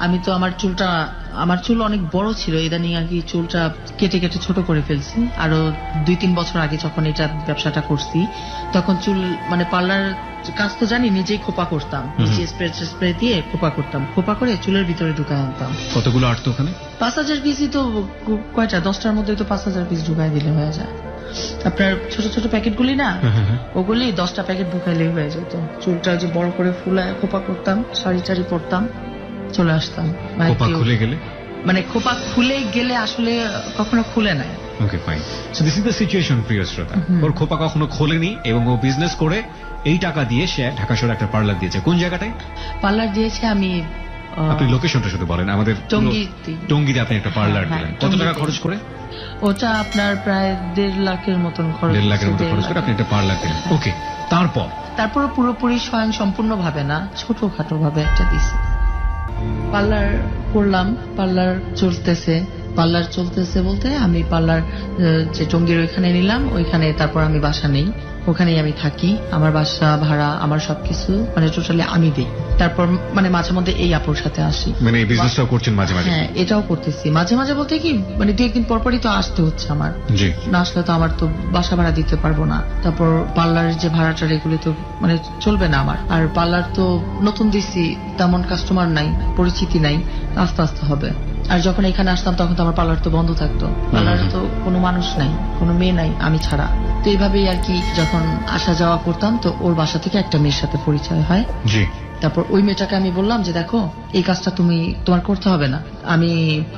আমি তো আমার চুল অনেক বড় ছিল, ইদানিং আর কি চুলটা কেটে কেটে ছোট করে ফেলছি। আরো 2-3 বছর আগে যখন এটা ব্যবসাটা করছি, তখন চুল মানে পার্লার কাজ তো জানি, নিজেই খোপা করতাম, নিজে স্প্রে দিয়ে খোপা করতাম, খোপা করে চুলের ভিতরে ঢুকায় আনতাম। কতগুলো আটতো ওখানে? 5000 পিসই তো, কয়টা 10টার মধ্যে তো 5000 পিস ঢুকাই দিলে হয়ে যায়। আপনার ছোট ছোট প্যাকেটগুলি না, ওগুলি 10টা প্যাকেট ঢুকাইলেই হয়ে যেত। চুলটা যে বড় করে ফুলায় খোপা করতাম, শাড়ি টাড়ি পরতাম, চলে আসতাম। খোপা খুলে গেলে মানে খোপা খুলে গেলে আসলে কখনো খুলে না। Okay fine. So this is the situation, প্রিয় শ্রোতা। ওর খোপা কখনো খোলেনি এবং ও বিজনেস করে এই টাকা দিয়ে সে ঢাকা শহরে একটা পার্লার দিয়েছে। কোন জায়গাটায় পার্লার দিয়েছে আমি আপনি লোকেশনটা শুধু বলেন আমাদের। টঙ্গীতে। টঙ্গীতে আপনি একটা পার্লার হ্যাঁ, দিলেন। কত টঙ্গীতে। টাকা খরচ করে? ওটা আপনার প্রায় 1.5 লাখের মতন খরচ। 1.5 লাখের মতো 1.5 খরচ করে লাখ। আপনি একটা পার্লার দিলেন। ওকে, তারপর তারপর পুরোপুরি স্বয়ং সম্পূর্ণ ভাবে না, ছোটখাটো ভাবে একটা দিছি। পার্লার করলাম, পার্লার চলতেছে বলতে আমি পার্লার যে টঙ্গীর ওইখানে নিলাম, ওইখানে তারপর আমি বাসা নেই, ওখানেই আমি থাকি। আমার বাসা ভাড়া, আমার সবকিছু মানে টোটালি আমি দিই। তারপর মানে মাঝে মধ্যে এই আপুর সাথে আসি। মানে এই বিজনেসটাও করছেন মাঝে মাঝে? হ্যাঁ, এটাও করতেছি মাঝে মাঝে বলতে কি মানে 2 একদিন পরপরই তো আসতে হচ্ছে আমার। জি। না আসলে তো আমার তো বাসা ভাড়া দিতে পারবো না। তারপর পার্লারের যে ভাড়াটা এগুলো তো মানে চলবে না আমার। আর পার্লার তো নতুন দিছি, তেমন কাস্টমার নাই, পরিচিতি নাই, আস্তে আস্তে হবে। আর যখন এখানে আসতাম তখন তো আমার পার্লার তো বন্ধ থাকতো, পার্লারে তো কোনো মানুষ নাই, কোনো মেয়ে নাই, আমি ছাড়া। তো এইভাবেই আর কি যখন আসা যাওয়া করতাম, তো ওর বাসা থেকে একটা মেয়ের সাথে পরিচয় হয়। জি। তারপর ওই মেয়েটাকে আমি বললাম যে দেখো, এই কাজটা তোমার করতে হবে না, আমি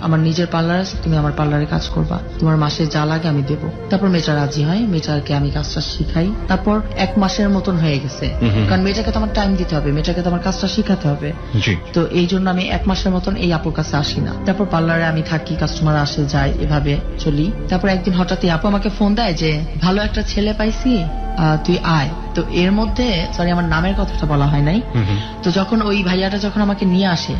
আমার নিজের পার্লার আছে, তুমি আমার পার্লারে কাজ করবা, তোমার মাসে যা লাগে আমি দেবো। তারপর মেয়েটা রাজি হয়, মেয়েটাকে আমি কাজটা শিখাই। তারপর 1 মাসের মতন হয়ে গেছে, কারণ মেয়েটাকে তো আমার টাইম দিতে হবে, মেয়েটাকে তো আমার কাজটা শিখাতে হবে। জি। তো এই জন্য আমি 1 মাসের মতন এই আপুর কাছে আসি না। তারপর পার্লারে আমি থাকি, কাস্টমার আসে যায়, এভাবে চলি। তারপর একদিন হঠাৎ এই আপু আমাকে ফোন দেয় যে ভালো একটা ছেলে পাইছি, তুই আয়। তো এর মধ্যে সরি আমার নামের কথাটা বলা হয় নাই। তো যখন ওই ভাইয়াটা যখন আমাকে নিয়ে আসে,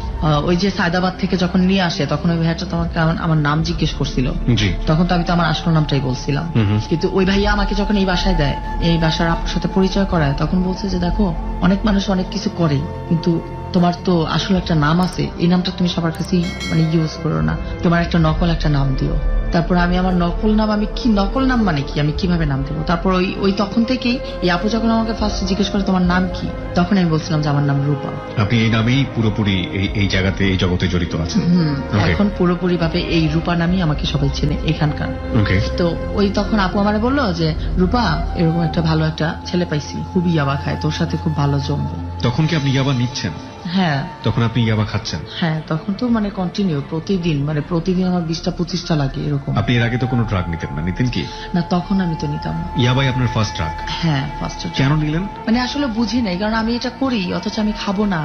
ওই যে সায়দাবাদ থেকে যখন নিয়ে আসে, তখন ওই ভাইয়াটা তোমাকে আমার নাম জিজ্ঞেস করছিল। জি। তখন তো আমি তো আমার আসল নামটাই বলছিলাম। কিন্তু ওই ভাইয়া আমাকে যখন এই বাসায় দেয়, এই বাসার আপুর সাথে পরিচয় করায়, তখন বলছে যে দেখো, অনেক মানুষ অনেক কিছু করে, কিন্তু তোমার তো আসলে একটা নাম আছে, এই নামটা তুমি সবার কাছেই মানে ইউজ করো না, তোমার একটা নকল একটা নাম দিও। তারপর আমি আমার নকল নাম, আমি কি নকল নাম মানে কি, আমি কিভাবে নাম দেবো? তারপর ওই তখন থেকেই এই আপু যখন আমাকে ফার্স্ট জিজ্ঞেস করে তোমার নাম কি, তখন আমি বলছিলাম যে আমার নাম রূপা। আপনি এই নামেই পুরোপুরি এই জায়গাতে, এই জগতে জড়িত আছেন? Okay. এখন পুরোপুরি ভাবে এই রূপা নামই আমাকে সবাই চেনে এখানকার। ওকে। তো ওই তখন আপু আমারে বললো যে রূপা, এরকম একটা ভালো একটা ছেলে পাইছি, খুবই ইয়াবা খায়, তোর সাথে খুব ভালো জমবে। তখন কি আপনি ইয়াবা নিচ্ছেন? হ্যাঁ। তখন আপনি ইয়াবা খাচ্ছেন? হ্যাঁ, তখন তো মানে কন্টিনিউ প্রতিদিন আমার 20-25টা লাগে এরকম। আপনি এর আগে তো কোনো ড্রাগ নিতেন না? নিতেন কি? না, তখন আমি তো নিতাম না। ইয়াবাই আপনার ফার্স্ট ড্রাগ? হ্যাঁ, ফার্স্ট। কেন নিলেন? মানে আসলে বুঝি নাই, কারণ আমি এটা করি অথচ আমি খাবো না,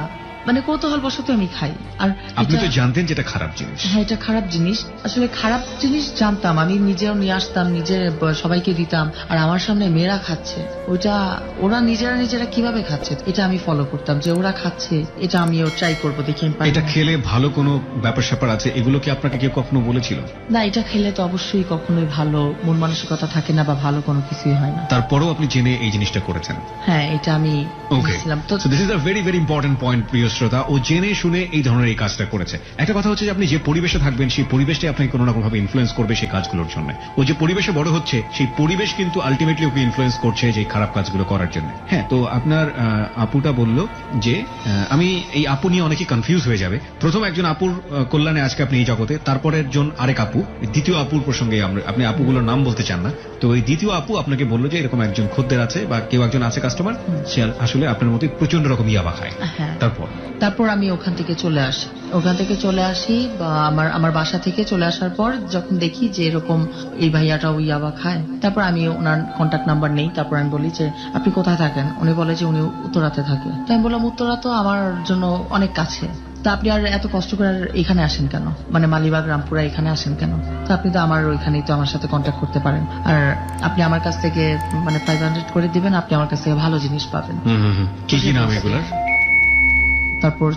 মানে কৌতূহল বশত আমি খাই। আর আপনি তো এটা- জানতেন যেটা খারাপ জিনিস। হ্যাঁ, এটা খারাপ জিনিস, আসলে খারাপ জিনিস জানতাম, আমি নিজেও নিয়ে আসতাম, নিজে সবাইকে দিতাম, আর আমার সামনে মেয়েরা খাচ্ছে, ওইটা ওরা নিজেরা কিভাবে খাচ্ছে এটা আমি ফলো করতাম, যে ওরা খাচ্ছে, এটা আমিও ট্রাই করবো, দেখি আমি পারি এটা না। খেলে ভালো কোনো ব্যাপার স্যাপার আছে, এগুলো কি আপনাকে কেউ কখনো বলেছিল? না, এটা খেলে তো অবশ্যই কখনোই ভালো মন মানসিকতা থাকে না, বা ভালো কোনো কিছুই হয় না। তারপরেও আপনি জেনে এই জিনিসটা করেছেন? হ্যাঁ, এটা আমি ওকে। বুঝছিলাম। তো so this is a very very important point, প্রিয় শ্রোতা। ও জেনে শুনে এই ধরনের এই কাজটা করেছে। একটা কথা হচ্ছে যে আপনি যে পরিবেশে থাকবেন, সেই পরিবেশটাই আপনাকে কোনো না কোনোভাবে ইনফ্লুয়েন্স করবে সেই কাজগুলোর জন্য। ও যে পরিবেশে বড় হচ্ছে, সেই পরিবেশ কিন্তু আলটিমেটলি ওকে ইনফ্লুয়েন্স করছে যে খারাপ কাজগুলো করার জন্য। হ্যাঁ, তো আপনার আপুটা বলল যে আমি এই আপু নিয়ে অনেকে কনফিউজ হয়ে যাবে। প্রথম একজন আপুর কল্যাণে আজকে আপনি এই জগতে, তারপরে একজন আরেক আপু, দ্বিতীয় আপুর প্রসঙ্গে আপনি আপুগুলোর নাম বলতে চান না, তো এই দ্বিতীয় আপু আপনাকে বললো যে এরকম একজন খদ্দের আছে বা কেউ একজন আছে কাস্টমার, সে আসলে আপনার মতো প্রচন্ড রকম ইয়াবা খায়। হ্যাঁ। তারপর আমি ওখান থেকে চলে আসি বা আমার বাসা থেকে চলে আসার পর যখন দেখি যে এরকম এই ভাইয়াটা ওই ইয়াবা খায়, তারপর আমি ওনার কন্ট্যাক্ট নাম্বার নেই। তারপর আমি বলি যে আপনি কোথায় থাকেন? উনি বলে যে উনি উত্তরাতে থাকে। তো আমি বললাম উত্তরা তো আমার জন্য অনেক কাছে, তা আপনি আর এত কষ্ট করে আর এখানে আসেন কেন, মানে মালিবাগ রামপুরা এখানে আসেন কেন? তো আপনি তো আমার ওইখানেই তো আমার সাথে কন্ট্যাক্ট করতে পারেন, আর আপনি আমার কাছ থেকে মানে 500 করে দিবেন, আপনি আমার কাছ থেকে ভালো জিনিস পাবেন। কি কি নাম এগুলার? তারপর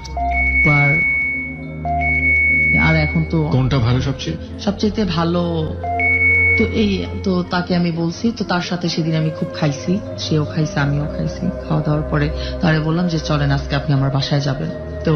আর এখন তো কোনটা ভালো সবচেয়ে ভালো তো তাকে আমি বলছি, তো তার সাথে সেদিন আমি খুব খাইছি, সেও খাইছে আমিও খাইছি। খাওয়া দাওয়ার পরে তারে বললাম যে চলেন আজকে আপনি আমার বাসায় যাবেন। তো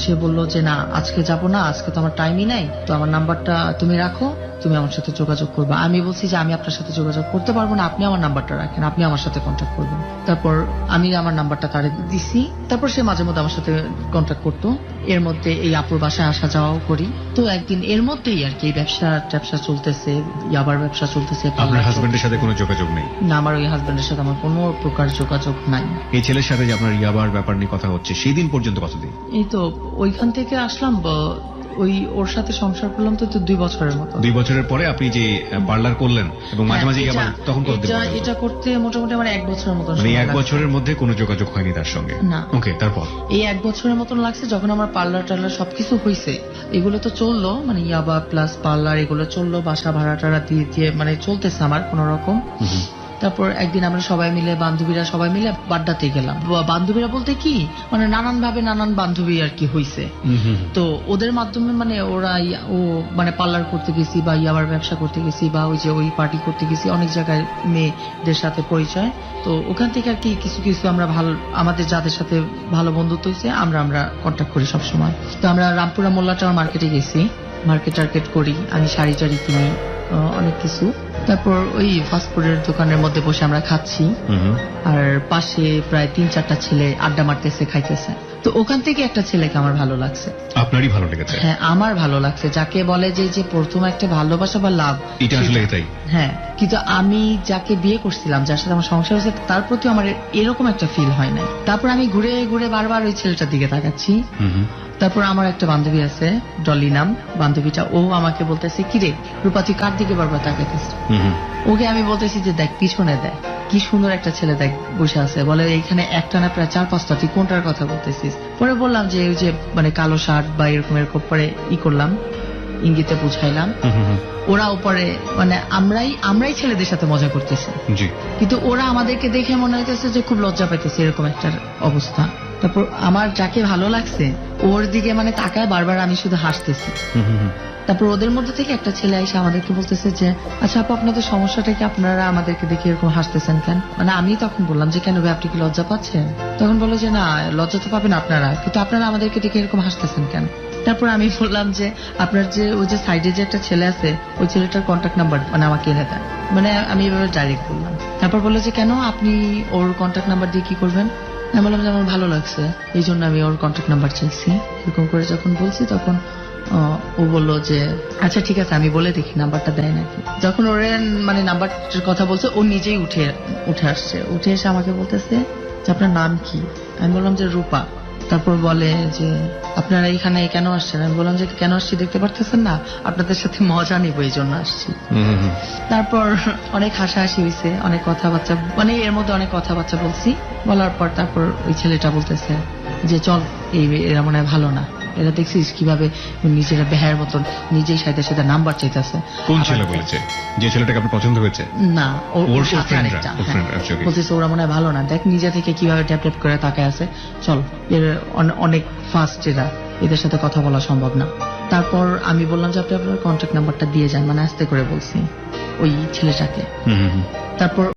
সে বলল যে না, আজকে যাব না, আজকে তো আমার টাইমই নাই, তো আমার নাম্বারটা তুমি রাখো, তুমি আমার সাথে যোগাযোগ করবে। আমি বলছি যে আমি আপনার সাথে যোগাযোগ করতে পারবো না, আপনি আমার নাম্বারটা রাখেন, আপনি আমার সাথে কন্ট্যাক্ট করবেন। তারপর আমি আমার নাম্বারটা তারে দিছি। তারপর সে মাঝে মধ্যে আমার সাথে কন্ট্যাক্ট করতো। এর মধ্যে এই আপুর বাসায় আসা যাওয়াও করি। তো একদিন এর মধ্যেই আর কি ব্যবসা চলতেছে, ইয়াবার ব্যবসা চলতেছে। আপনার হাজবেন্ডের সাথে কোনো যোগাযোগ নেই? না, আমার ওই হাজবেন্ডের সাথে আমার কোনো প্রকার যোগাযোগ নাই। এই ছেলের সাথে যে আপনার ইয়াবার ব্যাপার নিয়ে কথা হচ্ছে, সেই দিন পর্যন্ত কতদিন? এই তো ওইখান থেকে আসলাম ওই ওর সাথে সংসার করলাম তো 2 বছরের মতো। 2 বছরের পরে আপনি যে পার্লার করলেন এবং মাঝে মাঝে হ্যাঁ, আবার তখন করতে এটা করতে মোটামুটি আমার 1 বছরের মতো মানে 1 বছরের মধ্যে কোনো যোগাযোগ হয়নি তার সঙ্গে? না। ওকে, তারপর? এই 1 বছরের মতন লাগছে যখন আমার পার্লার টার্লার সবকিছু হয়েছে, এগুলো তো চললো, মানে ইয়াবা প্লাস পার্লার এগুলো চললো, বাসা ভাড়া টাড়া দিয়ে দিয়ে মানে চলতেছে আমার কোন রকম। তারপর একদিন আমরা সবাই মিলে, বান্ধবীরা সবাই মিলে বাড্ডাতে গেলাম। বান্ধবীরা বলতে কি, মানে নানান ভাবে নানান বান্ধবী আর কি হইছে। তো ওদের মাধ্যমে মানে ওরা ও মানে পার্লার করতে গেছি বা ইয়াবার ব্যবসা করতে গেছি বা ওই যে ওই পার্টি করতে গেছি, অনেক জায়গায় মেয়েদের সাথে পরিচয়। তো ওখান থেকে আর কি কিছু কিছু আমরা ভালো, আমাদের যাদের সাথে ভালো বন্ধুত্ব হয়েছে আমরা কন্ট্যাক্ট করি সবসময়। তো আমরা রামপুরা মোল্লা টাওয়ার মার্কেটে গেছি, মার্কেট করি, আমি শাড়ি টাড়ি কিনি, অনেক কিছু। তারপর ওই ফাস্টফুডের দোকানের মধ্যে বসে আমরা খাচ্ছি, আর পাশে প্রায় 3-4টা ছেলে আড্ডা মারতেছে, খাইতেছে। তো ওখান থেকে একটা ছেলেকে আমার ভালো লাগছে। আপনারই ভালো লেগেছে? হ্যাঁ, আমার ভালো লাগছে, যাকে বলে যে প্রথম একটা ভালোবাসা বা লাভ, এটা আসলে এটাই। হ্যাঁ, কিন্তু আমি যাকে বিয়ে করছিলাম, যার সাথে আমার সংসার হয়েছে, তার প্রতি আমার এরকম একটা ফিল হয় নাই। তারপর আমি ঘুরে ঘুরে বারবার ওই ছেলেটার দিকে তাকাচ্ছি। তারপর আমার একটা বান্ধবী আছে, ডলি নাম বান্ধবীটা, ও আমাকে বলতেছে, কিরে রূপা তুই কার দিকে বারবার তাকাইতেছিস? ওকে আমি বলতেছি যে দেখ পিছনে দেখ, কি সুন্দর একটা ছেলে দেখ বসে আছে। বলে এইখানে একটা না প্রায় 4-5টা, তুই কোনটার কথা বলতেছিস? পরে বললাম যে ওই যে মানে কালো শার্ট বা এরকম এরকম, পরে করলাম, ইঙ্গিতে বুঝাইলাম। ওরা উপরে মানে আমরাই ছেলেদের সাথে মজা করতেছি, কিন্তু ওরা আমাদেরকে দেখে মনে হইতেছে যে খুব লজ্জা পাইতেছে, এরকম একটা অবস্থা। তারপর আমার যাকে ভালো লাগছে ওর দিকে মানে তাকায় বারবার, আমি শুধু হাসতেছি। তারপর ওদের মধ্যে থেকে একটা ছেলে এসে আমাদেরকে বলতেছে যে আচ্ছা আপু, আপনাদের সমস্যাটা কি, আপনারা আমাদেরকে দেখে এরকম হাসতেছেন কেন? মানে আমি তখন বললাম যে কেন ভাই, আপনি কি লজ্জা পাচ্ছেন? তখন বললো যে না, লজ্জা তো পাবেন আপনারা, কিন্তু আপনারা আমাদেরকে দেখে এরকম হাসতেছেন কেন? তারপর আমি বললাম যে আপনার যে ওই যে সাইডে যে একটা ছেলে আছে, ওই ছেলেটার কন্ট্যাক্ট নাম্বার মানে আমাকে এনে দেন। মানে আমি এভাবে ডাইরেক্ট বললাম। তারপর বললো যে কেন, আপনি ওর কন্ট্যাক্ট নাম্বার দিয়ে কি করবেন? আমি বললাম যে আমার ভালো লাগছে, এই জন্য আমি ওর কন্ট্যাক্ট নাম্বার চাইছি। এরকম করে যখন বলছি তখন ও বললো যে আচ্ছা ঠিক আছে, আমি বলে দেখি নাম্বারটা দেয় নাকি। যখন ওর মানে নাম্বারটার কথা বলছে, ও নিজেই উঠে আসছে, উঠে এসে আমাকে বলতেছে যে আপনার নাম কি? আমি বললাম যে রূপা। তারপর বলে যে আপনারা এখানে কেন আসছেন? আমি বললাম যে কেন আসছি দেখতে পারতেছেন না, আপনাদের সাথে মজা নিব এই জন্য আসছি। তারপর অনেক হাসাহাসি হয়েছে, অনেক কথাবার্তা, মানে এর মধ্যে অনেক কথাবার্তা বলছি। বলার পর তারপর ওই ছেলেটা বলতেছে যে চল, এরা মনে হয় ভালো না, এরা দেখছিস কিভাবে নিজেরা বেহার মতন নিজেই সাথে সাথে নাম্বার চাইতেছে। কোন ছেলে বলেছে? যে ছেলেটাকে আপনার পছন্দ হয়েছে? না, ওর সাথে আরেকটা। বলতেছে ওরা মনে হয় ভালো না, দেখ নিজে থেকে কিভাবে ট্যাপ করে তাকায় আছে, চল, এর অনেক ফাস্ট, এদের সাথে কথা বলা সম্ভব না। তারপর আমি বললাম যে আপনি আপনার কন্ট্যাক্ট নাম্বারটা দিয়ে যান, মানে আস্তে করে বলছি ওই ছেলেটাকে। তারপর